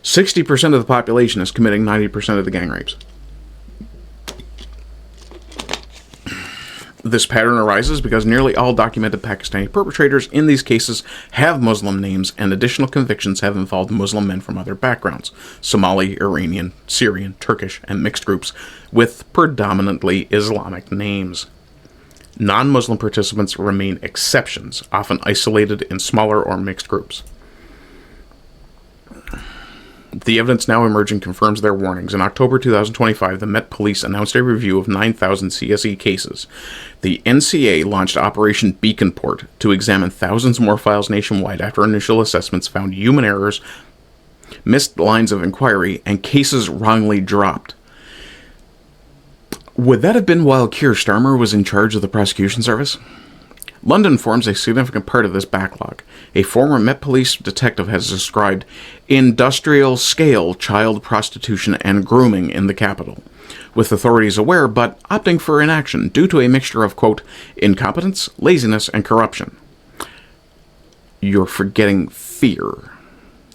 60% of the population is committing 90% of the gang rapes. This pattern arises because nearly all documented Pakistani perpetrators in these cases have Muslim names, and additional convictions have involved Muslim men from other backgrounds: Somali, Iranian, Syrian, Turkish, and mixed groups with predominantly Islamic names. Non-Muslim participants remain exceptions, often isolated in smaller or mixed groups. The evidence now emerging confirms their warnings. In October 2025, the Met Police announced a review of 9,000 CSE cases. The NCA launched Operation Beacon Port to examine thousands more files nationwide after initial assessments found human errors, missed lines of inquiry, and cases wrongly dropped. Would that have been while Keir Starmer was in charge of the prosecution service? London forms a significant part of this backlog. A former Met Police detective has described industrial-scale child prostitution and grooming in the capital, with authorities aware but opting for inaction due to a mixture of, quote, incompetence, laziness, and corruption. You're forgetting fear.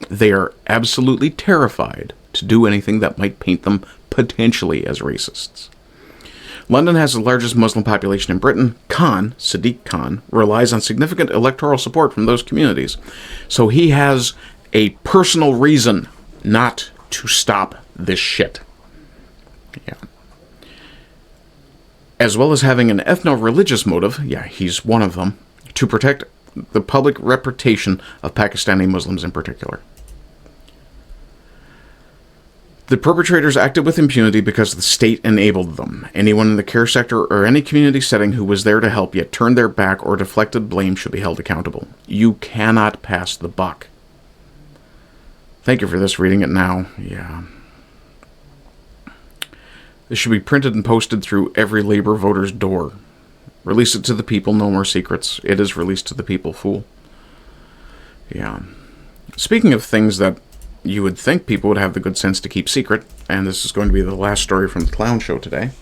They are absolutely terrified to do anything that might paint them potentially as racists. London has the largest Muslim population in Britain. Sadiq Khan, relies on significant electoral support from those communities. So he has a personal reason not to stop this shit. Yeah. as well as having an ethno-religious motive, yeah, he's one of them, to protect the public reputation of Pakistani Muslims in particular. The perpetrators acted with impunity because the state enabled them. Anyone in the care sector or any community setting who was there to help yet turned their back or deflected blame should be held accountable. You cannot pass the buck. Thank you for this, reading it now. Yeah. This should be printed and posted through every Labour voter's door. Release it to the people, no more secrets. It is released to the people, fool. Yeah. Speaking of things that you would think people would have the good sense to keep secret, and this is going to be the last story from the clown show today.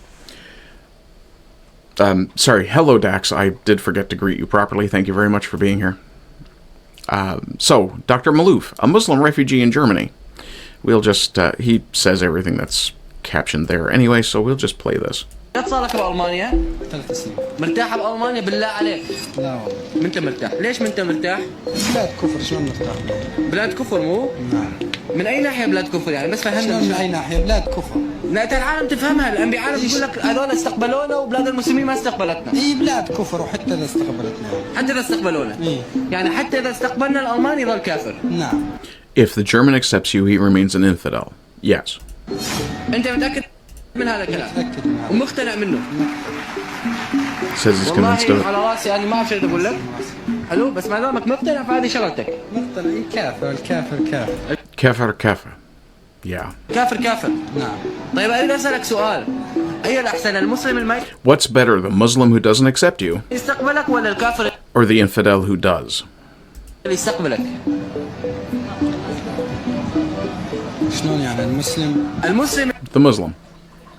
Sorry, hello Dax, I did forget to greet you properly. Thank you very much for being here. So, Dr. Malouf, a Muslim refugee in Germany. We'll just, he says everything that's captioned there anyway, so we'll just play this. صار لك بألمانيا؟ 3 سنين. مرتاح بألمانيا بالله عليك؟ لا والله. ما أنت مرتاح، ليش ما أنت مرتاح؟ بلاد كفر شلون مرتاح؟ بلاد كفر مو؟ نعم. من أي ناحية بلاد كفر يعني؟ بس فهمنا. شلون من أي ناحية؟ بلاد كفر. لا أنت العالم تفهمها، الأنبي عالم يقول لك هذول استقبلونا وبلاد المسلمين ما استقبلتنا. إي بلاد كفر وحتى إذا استقبلتنا. حتى إذا استقبلونا. إيه. يعني حتى إذا استقبلنا الألماني يظل كافر. نعم. If the German accepts you, he remains an infidel. Yes. أنت متأكد من هذا الكلام ومقتنع منه. Says he's convinced of it. والله على راسي أنا ما أعرف شو أقول لك. حلو بس ما دامك مقتنع فهذه شغلتك. مقتنع كافر الكافر كافر. كافر كافر. Yeah. كافر كافر. نعم. طيب أريد أسألك سؤال. أي الأحسن المسلم الماي؟ What's better, the Muslim who doesn't accept you, يستقبلك ولا الكافر or the infidel who does? اللي يستقبلك. شلون يعني المسلم؟ المسلم. The Muslim.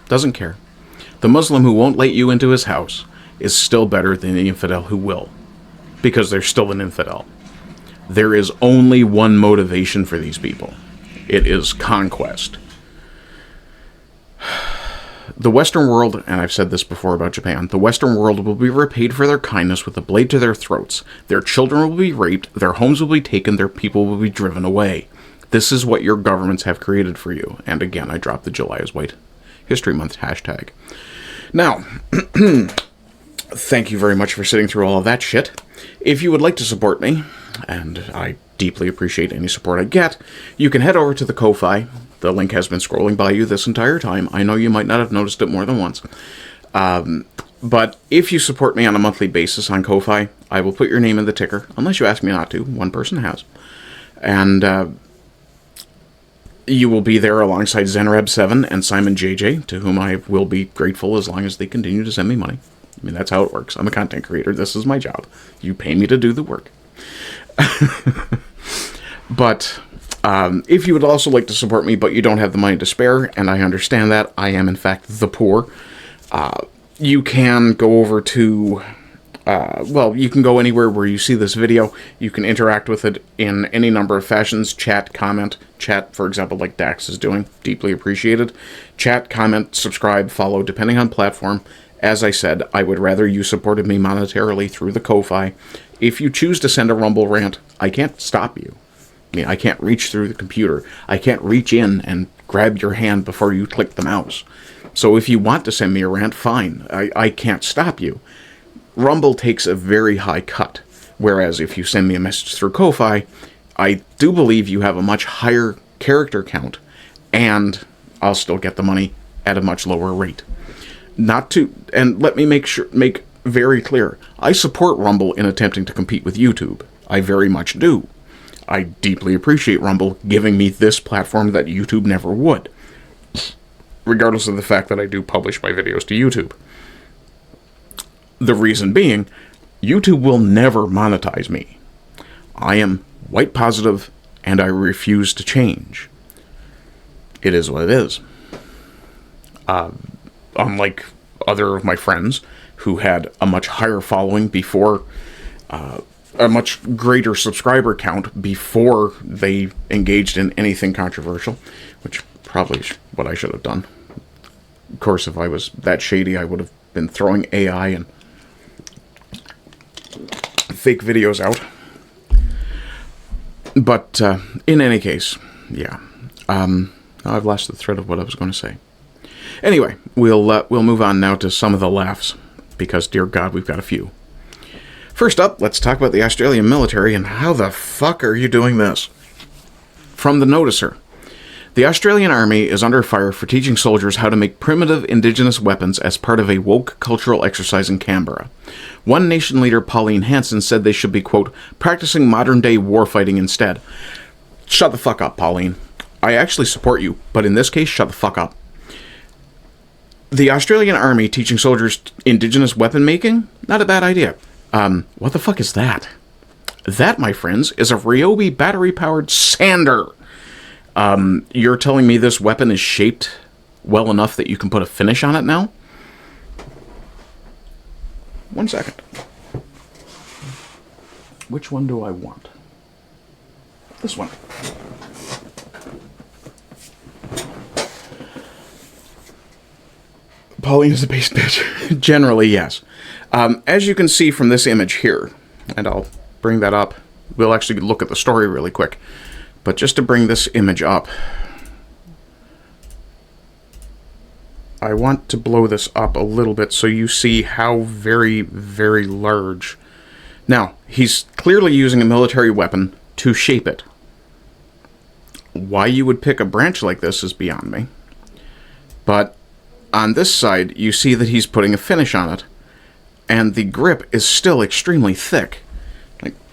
Doesn't care. The Muslim who won't let you into his house is still better than the infidel who will. Because they're still an infidel. There is only one motivation for these people. It is conquest. The Western world, and I've said this before about Japan, the Western world will be repaid for their kindness with a blade to their throats. Their children will be raped, their homes will be taken, their people will be driven away. This is what your governments have created for you. And again, I dropped the July is White History Month hashtag. Now, thank you very much for sitting through all of that shit. If you would like to support me, and I deeply appreciate any support I get, you can head over to the Ko-Fi. The link has been scrolling by you this entire time. I know you might not have noticed it more than once. But if you support me on a monthly basis on Ko-Fi, I will put your name in the ticker, unless you ask me not to. One person has. And you will be there alongside Zenreb7 and Simon JJ, to whom I will be grateful as long as they continue to send me money. I mean, that's how it works. I'm a content creator. This is my job. You pay me to do the work. But if you would also like to support me, but you don't have the money to spare, and I understand that, I am in fact the poor, you can go over to... well, you can go anywhere where you see this video. You can interact with it in any number of fashions. Chat, comment. Chat, for example, like Dax is doing. Deeply appreciated. Chat, comment, subscribe, follow, depending on platform. As I said, I would rather you supported me monetarily through the Ko-Fi. If you choose to send a Rumble rant, I can't stop you. I mean, I can't reach through the computer. I can't reach in and grab your hand before you click the mouse. So if you want to send me a rant, fine. I can't stop you. Rumble takes a very high cut, whereas if you send me a message through Ko-Fi, I do believe you have a much higher character count, and I'll still get the money at a much lower rate. And let me make very clear, I support Rumble in attempting to compete with YouTube. I very much do. I deeply appreciate Rumble giving me this platform that YouTube never would, regardless of the fact that I do publish my videos to YouTube. The reason being, YouTube will never monetize me. I am white positive, and I refuse to change. It is what it is. Unlike other of my friends who had a much higher following before, a much greater subscriber count before they engaged in anything controversial, which probably is what I should have done. Of course, if I was that shady, I would have been throwing AI and fake videos out. But in any case, yeah. I've lost the thread of what I was going to say. Anyway, we'll move on now to some of the laughs, because, dear God, we've got a few. First up, let's talk about the Australian military and how the fuck are you doing this? From the Noticer. The Australian Army is under fire for teaching soldiers how to make primitive indigenous weapons as part of a woke cultural exercise in Canberra. One Nation leader, Pauline Hanson, said they should be, quote, practicing modern-day warfighting instead. Shut the fuck up, Pauline. I actually support you, but in this case, shut the fuck up. The Australian Army teaching soldiers indigenous weapon making? Not a bad idea. What the fuck is that? That, my friends, is a Ryobi battery-powered sander. You're telling me this weapon is shaped well enough that you can put a finish on it now? 1 second. Which one do I want? This one. Pauline is a base bitch. Generally, yes. As you can see from this image here, and I'll bring that up. We'll actually look at the story really quick. But just to bring this image up, I want to blow this up a little bit so you see how very, very large. Now, he's clearly using a military weapon to shape it. Why you would pick a branch like this is beyond me. But on this side, you see that he's putting a finish on it, and the grip is still extremely thick.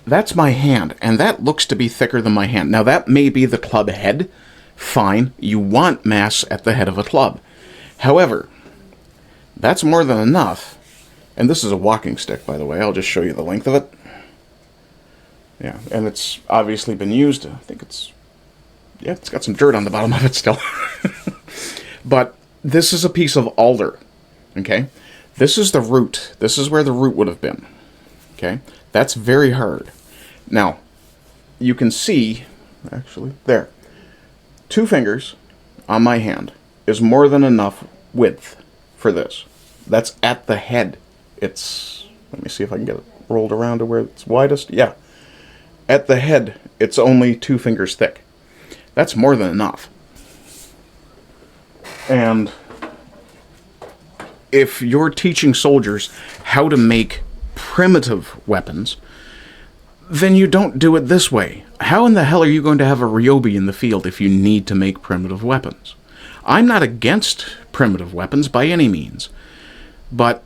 That's my hand, and that looks to be thicker than my hand. Now, that may be the club head. Fine, you want mass at the head of a club. However, that's more than enough. And this is a walking stick, by the way. I'll just show you the length of it. Yeah, and it's obviously been used. I think it's... yeah, it's got some dirt on the bottom of it still. But this is a piece of alder, okay? This is the root. This is where the root would have been, okay? That's very hard. Now, you can see, actually, there. 2 fingers on my hand is more than enough width for this. That's at the head. It's, let me see if I can get it rolled around to where it's widest. Yeah. At the head, it's only 2 fingers thick. That's more than enough. And if you're teaching soldiers how to make primitive weapons, then you don't do it this way. How in the hell are you going to have a Ryobi in the field if you need to make primitive weapons? I'm not against primitive weapons by any means. But,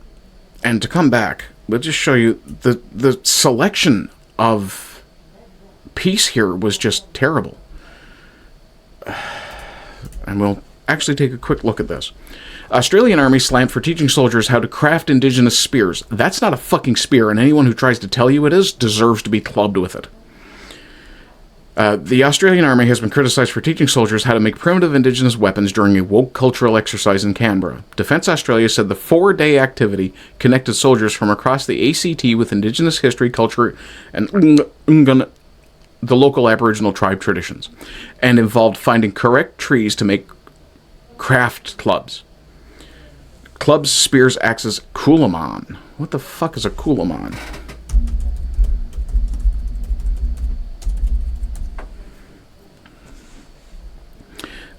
and to come back, we'll just show you the selection of piece here was just terrible. And we'll actually take a quick look at this. Australian Army slammed for teaching soldiers how to craft indigenous spears. That's not a fucking spear, and anyone who tries to tell you it is deserves to be clubbed with it. The Australian Army has been criticized for teaching soldiers how to make primitive indigenous weapons during a woke cultural exercise in Canberra. Defence Australia said the 4-day activity connected soldiers from across the ACT with indigenous history, culture, and the local Aboriginal tribe traditions, and involved finding correct trees to make craft clubs. Clubs, spears, axes, Coolaman. What the fuck is a Coolaman?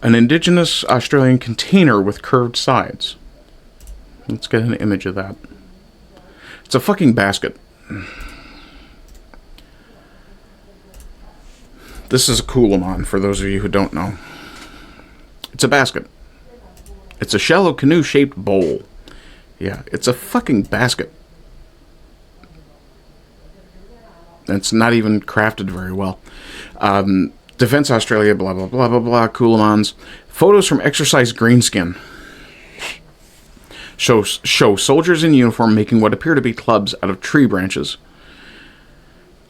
An indigenous Australian container with curved sides. Let's get an image of that. It's a fucking basket. This is a Coolaman, for those of you who don't know. It's a basket. It's a shallow canoe-shaped bowl. Yeah, it's a fucking basket. It's not even crafted very well. Defence Australia, blah, blah, blah, blah, blah, Coolamans. Photos from exercise greenskin show soldiers in uniform making what appear to be clubs out of tree branches.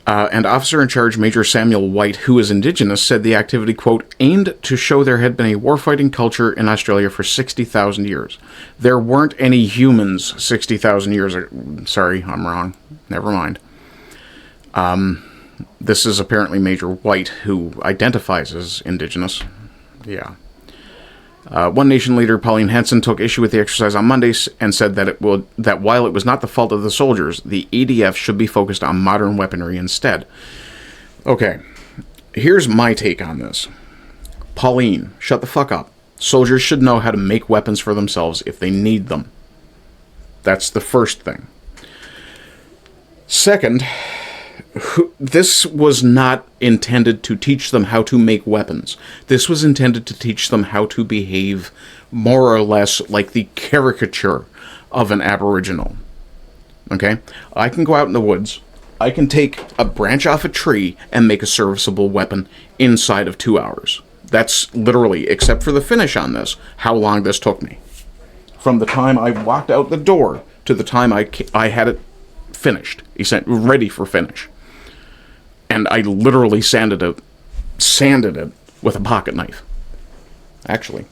And officer in charge, Major Samuel White, who is Indigenous, said the activity, quote, aimed to show there had been a warfighting culture in Australia for 60,000 years. There weren't any humans 60,000 years ago. Sorry, I'm wrong. Never mind. This is apparently Major White, who identifies as Indigenous. Yeah. One Nation leader, Pauline Hanson, took issue with the exercise on Monday and said that that while it was not the fault of the soldiers, the ADF should be focused on modern weaponry instead. Okay, here's my take on this. Pauline, shut the fuck up. Soldiers should know how to make weapons for themselves if they need them. That's the first thing. Second, this was not intended to teach them how to make weapons. This was intended to teach them how to behave more or less like the caricature of an Aboriginal. Okay? I can go out in the woods. I can take a branch off a tree and make a serviceable weapon inside of 2 hours. That's literally, except for the finish on this, how long this took me. From the time I walked out the door to the time I had it finished, ready for finish. And I literally sanded it with a pocket knife. Actually,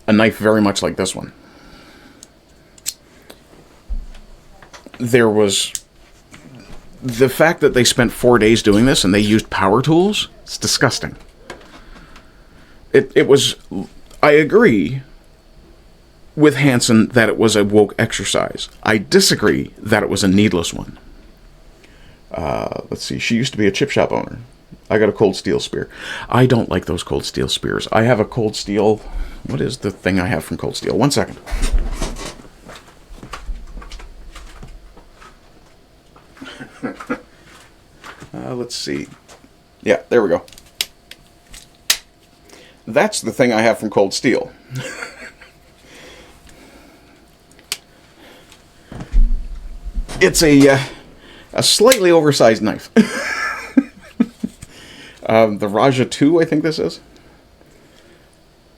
a knife very much like this one. There was the fact that they spent 4 days doing this and they used power tools. It's disgusting. It was. I agree with Hansen that it was a woke exercise. I disagree that it was a needless one. Let's see. She used to be a chip shop owner. I got a cold steel spear. I don't like those cold steel spears. I have a cold steel. What is the thing I have from Cold Steel? 1 second. Let's see. Yeah, there we go. That's the thing I have from Cold Steel. It's a slightly oversized knife. The Raja 2, I think this is.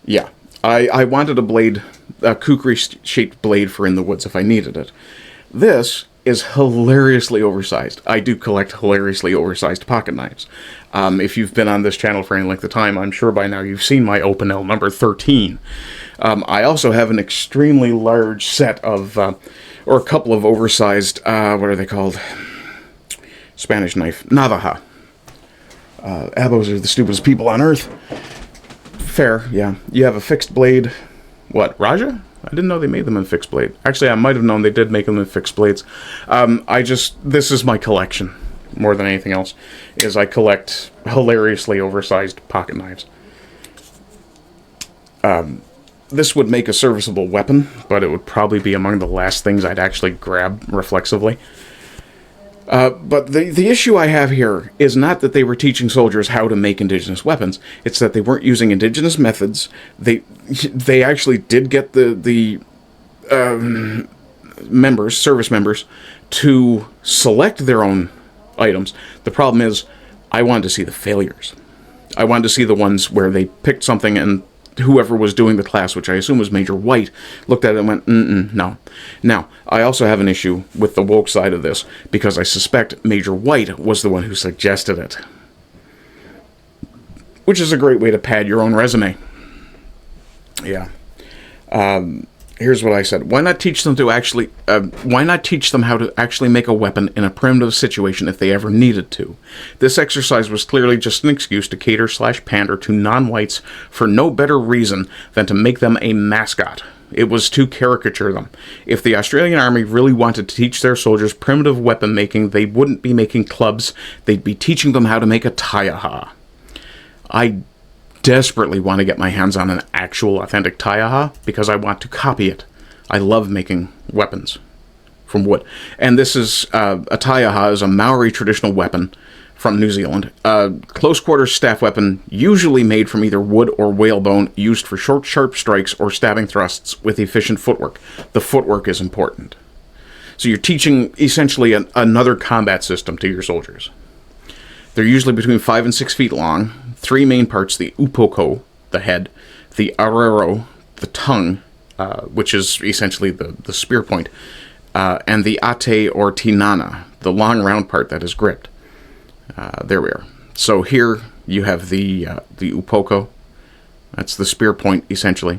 Yeah, I wanted a blade, a kukri-shaped blade for in the woods if I needed it. This is hilariously oversized. I do collect hilariously oversized pocket knives. If you've been on this channel for any length of time, I'm sure by now you've seen my Opinel number 13. I also have an extremely large set of, or a couple of oversized, what are they called? Spanish knife. Navaja. Abos are the stupidest people on earth. Fair, yeah. You have a fixed blade. What, Raja? I didn't know they made them in fixed blade. Actually, I might have known they did make them in fixed blades. This is my collection, more than anything else, is I collect hilariously oversized pocket knives. This would make a serviceable weapon, but it would probably be among the last things I'd actually grab reflexively. But the issue I have here is not that they were teaching soldiers how to make indigenous weapons. It's that they weren't using indigenous methods. They actually did get the service members, to select their own items. The problem is, I wanted to see the failures. I wanted to see the ones where they picked something and whoever was doing the class, which I assume was Major White, looked at it and went, no. Now, I also have an issue with the woke side of this, because I suspect Major White was the one who suggested it. Which is a great way to pad your own resume. Yeah. Here's what I said. Why not teach them how to actually make a weapon in a primitive situation if they ever needed to? This exercise was clearly just an excuse to cater/pander to non-whites for no better reason than to make them a mascot. It was to caricature them. If the Australian Army really wanted to teach their soldiers primitive weapon making, they wouldn't be making clubs, they'd be teaching them how to make a taiaha. I desperately want to get my hands on an actual authentic taiaha because I want to copy it. I love making weapons from wood. And this is, a taiaha is a Maori traditional weapon from New Zealand. A close-quarters staff weapon usually made from either wood or whalebone, used for short, sharp strikes or stabbing thrusts with efficient footwork. The footwork is important. So you're teaching, essentially, another combat system to your soldiers. They're usually between 5 and 6 feet long. 3 main parts: the upoko, the head, the arero, the tongue, which is essentially the spear point, and the ate or tinana, the long round part that is gripped. There we are. So here you have the upoko. That's the spear point, essentially.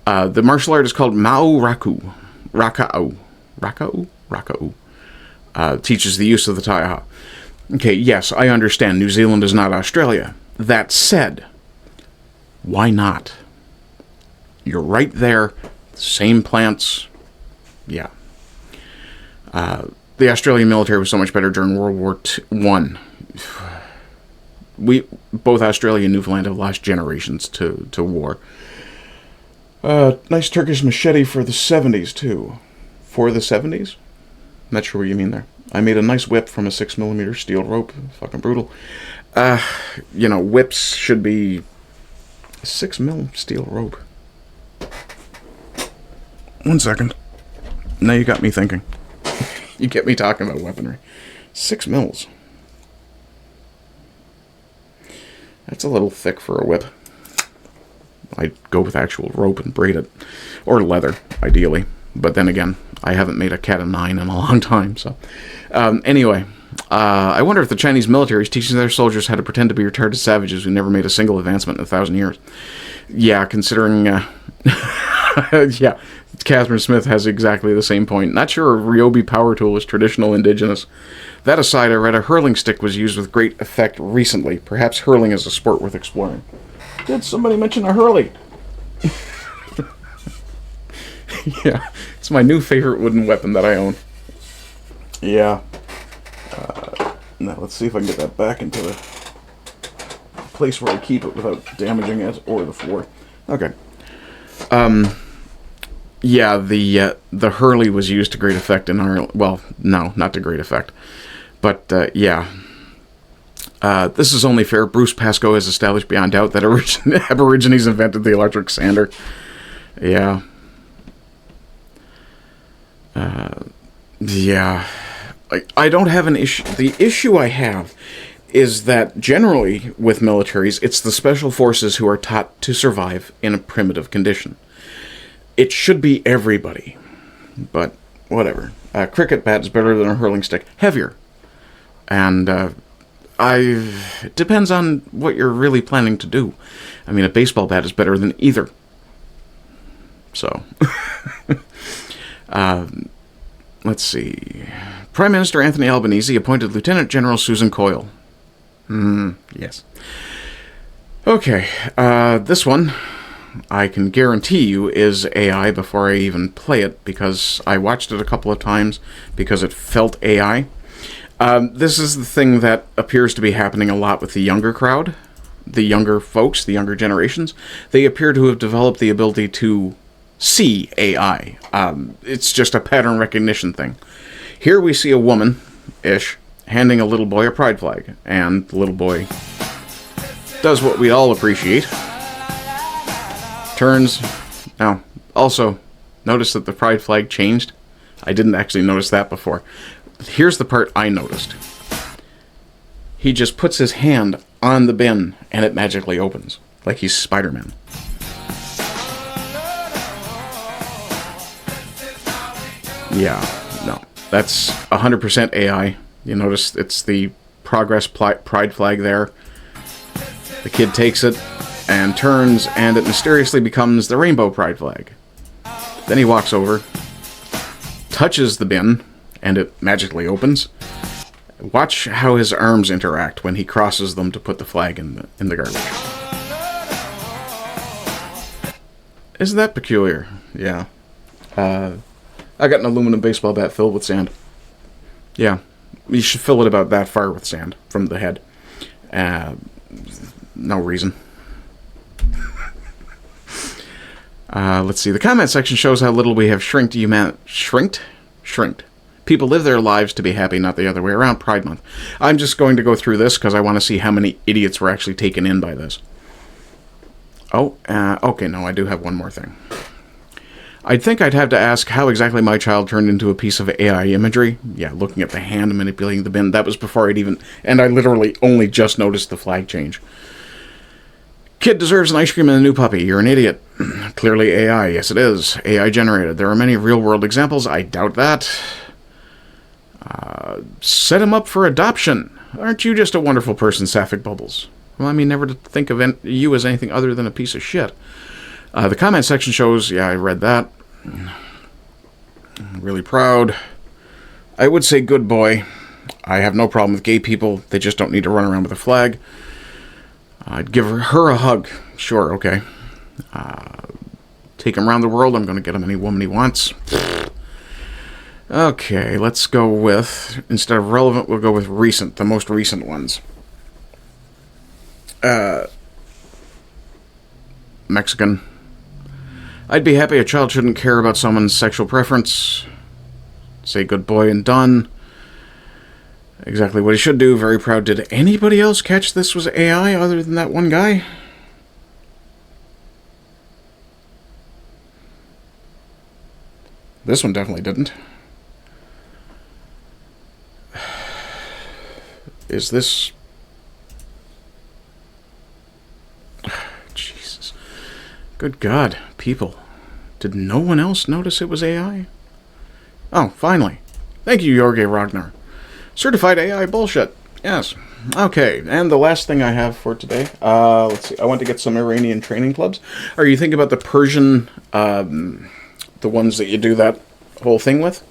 The martial art is called Mau Raku. Raka'u. Raka'u? Raka'u. Teaches the use of the taiaha. Okay, yes, I understand New Zealand is not Australia. That said, why not? You're right there, same plants, yeah. The Australian military was so much better during World War I. both Australia and Newfoundland have lost generations to war. Nice Turkish machete for the 70s, too. For the 70s? Not sure what you mean there. I made a nice whip from a 6mm steel rope. Fucking brutal. Whips should be a 6mm steel rope. 1 second. Now you got me thinking. You get me talking about weaponry. 6 mils. That's a little thick for a whip. I'd go with actual rope and braid it. Or leather, ideally. But then again, I haven't made a cat of 9 in a long time, so... Anyway, I wonder if the Chinese military is teaching their soldiers how to pretend to be retarded savages who never made a single advancement in 1,000 years. Yeah, considering... yeah, Catherine Smith has exactly the same point. Not sure a Ryobi power tool is traditional indigenous. That aside, I read a hurling stick was used with great effect recently. Perhaps hurling is a sport worth exploring. Did somebody mention a hurley? Yeah, it's my new favorite wooden weapon that I own. Yeah. Now let's see if I can get that back into the place where I keep it without damaging it or the floor. Okay. Yeah, the hurley was used to great effect in Ireland. Well, no, not to great effect. But, yeah. This is only fair. Bruce Pascoe has established beyond doubt that Aborigines invented the electric sander. Yeah. Yeah. I don't have an issue. The issue I have is that generally with militaries, it's the special forces who are taught to survive in a primitive condition. It should be everybody. But whatever. A cricket bat is better than a hurling stick. Heavier. And it depends on what you're really planning to do. I mean, a baseball bat is better than either. So... let's see. Prime Minister Anthony Albanese appointed Lieutenant General Susan Coyle. Yes. Okay, this one, I can guarantee you, is AI before I even play it, because I watched it a couple of times, because it felt AI. This is the thing that appears to be happening a lot with the younger crowd, the younger folks, the younger generations. They appear to have developed the ability to see AI. It's just a pattern recognition thing. Here we see a woman-ish handing a little boy a pride flag, and the little boy does what we all appreciate. Turns. Now, also, notice that the pride flag changed. I didn't actually notice that before. Here's the part I noticed. He just puts his hand on the bin, and it magically opens, like he's Spider-Man. Yeah, no. That's 100% AI. You notice it's the progress pride flag there. The kid takes it and turns, and it mysteriously becomes the rainbow pride flag. Then he walks over, touches the bin, and it magically opens. Watch how his arms interact when he crosses them to put the flag in the garbage. Isn't that peculiar? Yeah. I got an aluminum baseball bat filled with sand. Yeah, you should fill it about that far with sand from the head. No reason. Let's see. The comment section shows how little we have shrinked. Shrinked. People live their lives to be happy, not the other way around. Pride Month. I'm just going to go through this because I want to see how many idiots were actually taken in by this. Oh, okay, no, I do have one more thing. I'd think I'd have to ask how exactly my child turned into a piece of AI imagery. Yeah, looking at the hand manipulating the bin. That was before I'd even... And I literally only just noticed the flag change. Kid deserves an ice cream and a new puppy. You're an idiot. Clearly AI. Yes, it is. AI generated. There are many real-world examples. I doubt that. Set him up for adoption. Aren't you just a wonderful person, Sapphic Bubbles? Well, I mean, never to think of you as anything other than a piece of shit. The comment section shows, yeah, I read that. I'm really proud. I would say good boy. I have no problem with gay people. They just don't need to run around with a flag. I'd give her a hug. Sure, okay. Take him around the world. I'm going to get him any woman he wants. Okay, let's go with, instead of relevant, we'll go with recent, the most recent ones. Mexican. I'd be happy a child shouldn't care about someone's sexual preference. Say good boy and done. Exactly what he should do. Very proud. Did anybody else catch this was AI other than that one guy? This one definitely didn't. Is this... Jesus. Good God, people. Did no one else notice it was AI? Oh, finally. Thank you, Jorge Ragnar. Certified AI bullshit. Yes. Okay, and the last thing I have for today, let's see, I want to get some Iranian training clubs. Are you thinking about the Persian, the ones that you do that whole thing with?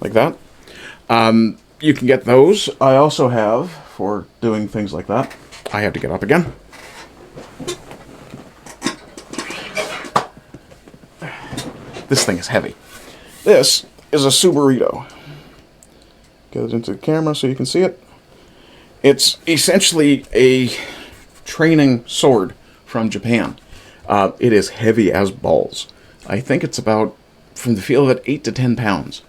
Like that? You can get those. I also have, for doing things like that, I have to get up again. This thing is heavy. This is a Subarito. Get it into the camera so you can see it. It's essentially a training sword from Japan. It is heavy as balls. I think it's about, from the feel of it, 8 to 10 pounds.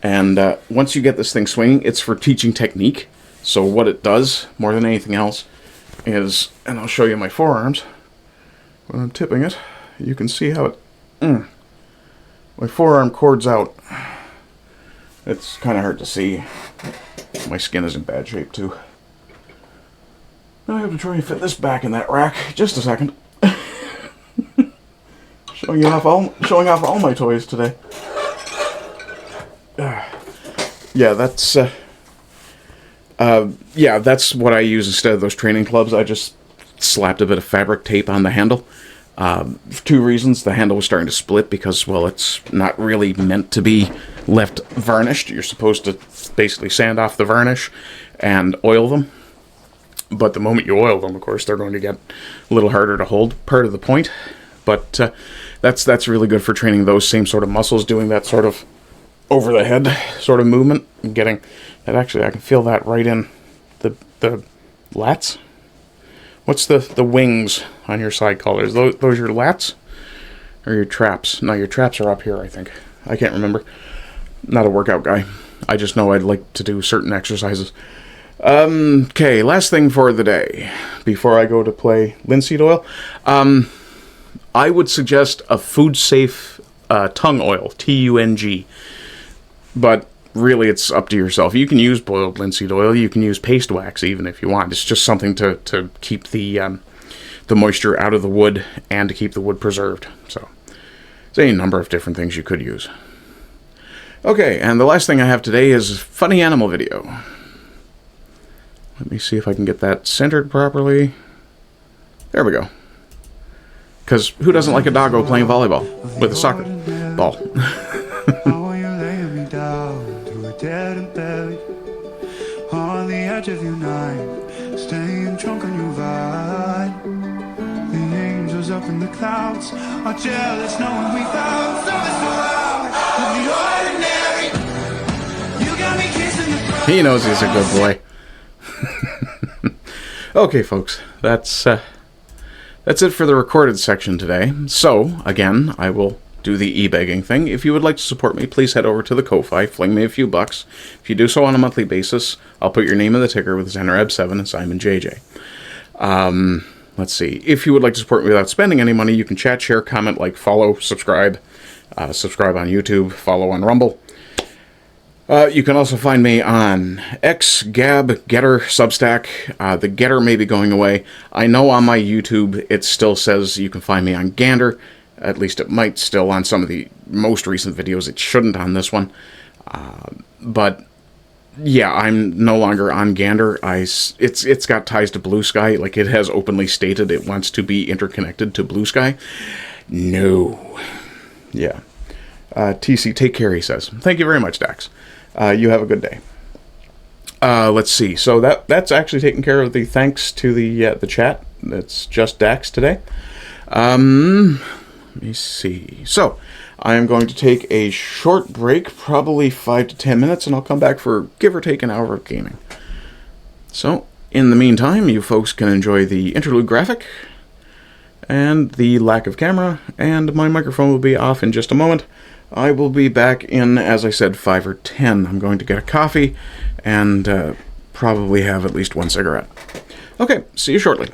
And once you get this thing swinging, it's for teaching technique. So what it does, more than anything else, is, and I'll show you my forearms. When I'm tipping it, you can see how it... my forearm cords out. It's kind of hard to see. My skin is in bad shape too. Now I have to try and fit this back in that rack. Just a second. showing off all my toys today. Yeah, that's what I use instead of those training clubs. I just slapped a bit of fabric tape on the handle. For two reasons. The handle was starting to split because, well, it's not really meant to be left varnished. You're supposed to basically sand off the varnish and oil them. But the moment you oil them, of course, they're going to get a little harder to hold. Part of the point. But that's really good for training those same sort of muscles, doing that sort of over the head sort of movement. And getting that, actually, I can feel that right in the lats. What's the wings on your side collars? Those your lats? Or your traps? No, your traps are up here, I think. I can't remember. Not a workout guy. I just know I'd like to do certain exercises. Okay, last thing for the day. Before I go to play linseed oil. I would suggest a food-safe tongue oil. T-U-N-G. But really, it's up to yourself. You can use boiled linseed oil. You can use paste wax even if you want. It's just something to keep the moisture out of the wood and to keep the wood preserved. So there's any number of different things you could use. Okay, and the last thing I have today is a funny animal video. Let me see if I can get that centered properly. There we go. Because who doesn't like a doggo playing volleyball with a soccer ball? Dead and buried on the edge of your night, staying drunk on your vibe. The angels up in the clouds are jealous knowing we found something so loud of the ordinary. You got me kissing the... He knows he's a good boy. Okay, folks, that's it for the recorded section today. So, again, I will do the e-begging thing. If you would like to support me, please head over to the Ko-Fi, fling me a few bucks. If you do so on a monthly basis, I'll put your name in the ticker with ZennerAb7 and Simon JJ. Let's see. If you would like to support me without spending any money, you can chat, share, comment, like, follow, subscribe. Subscribe on YouTube, follow on Rumble. You can also find me on X, Gab, GETTR, Substack. The GETTR may be going away. I know on my YouTube it still says you can find me on Gander. At least it might still on some of the most recent videos. It shouldn't on this one. But yeah, I'm no longer on Gander. It's got ties to Blue Sky. Like, it has openly stated it wants to be interconnected to Blue Sky. No. Yeah. TC, take care, he says. Thank you very much, Dax. You have a good day. Let's see. So that's actually taken care of the thanks to the chat. It's just Dax today. Let me see. So, I am going to take a short break, probably 5 to 10 minutes, and I'll come back for give or take an hour of gaming. So, In the meantime, you folks can enjoy the interlude graphic and the lack of camera, and my microphone will be off in just a moment. I will be back in, as I said, 5 or 10. I'm going to get a coffee and probably have at least one cigarette. Okay, see you shortly.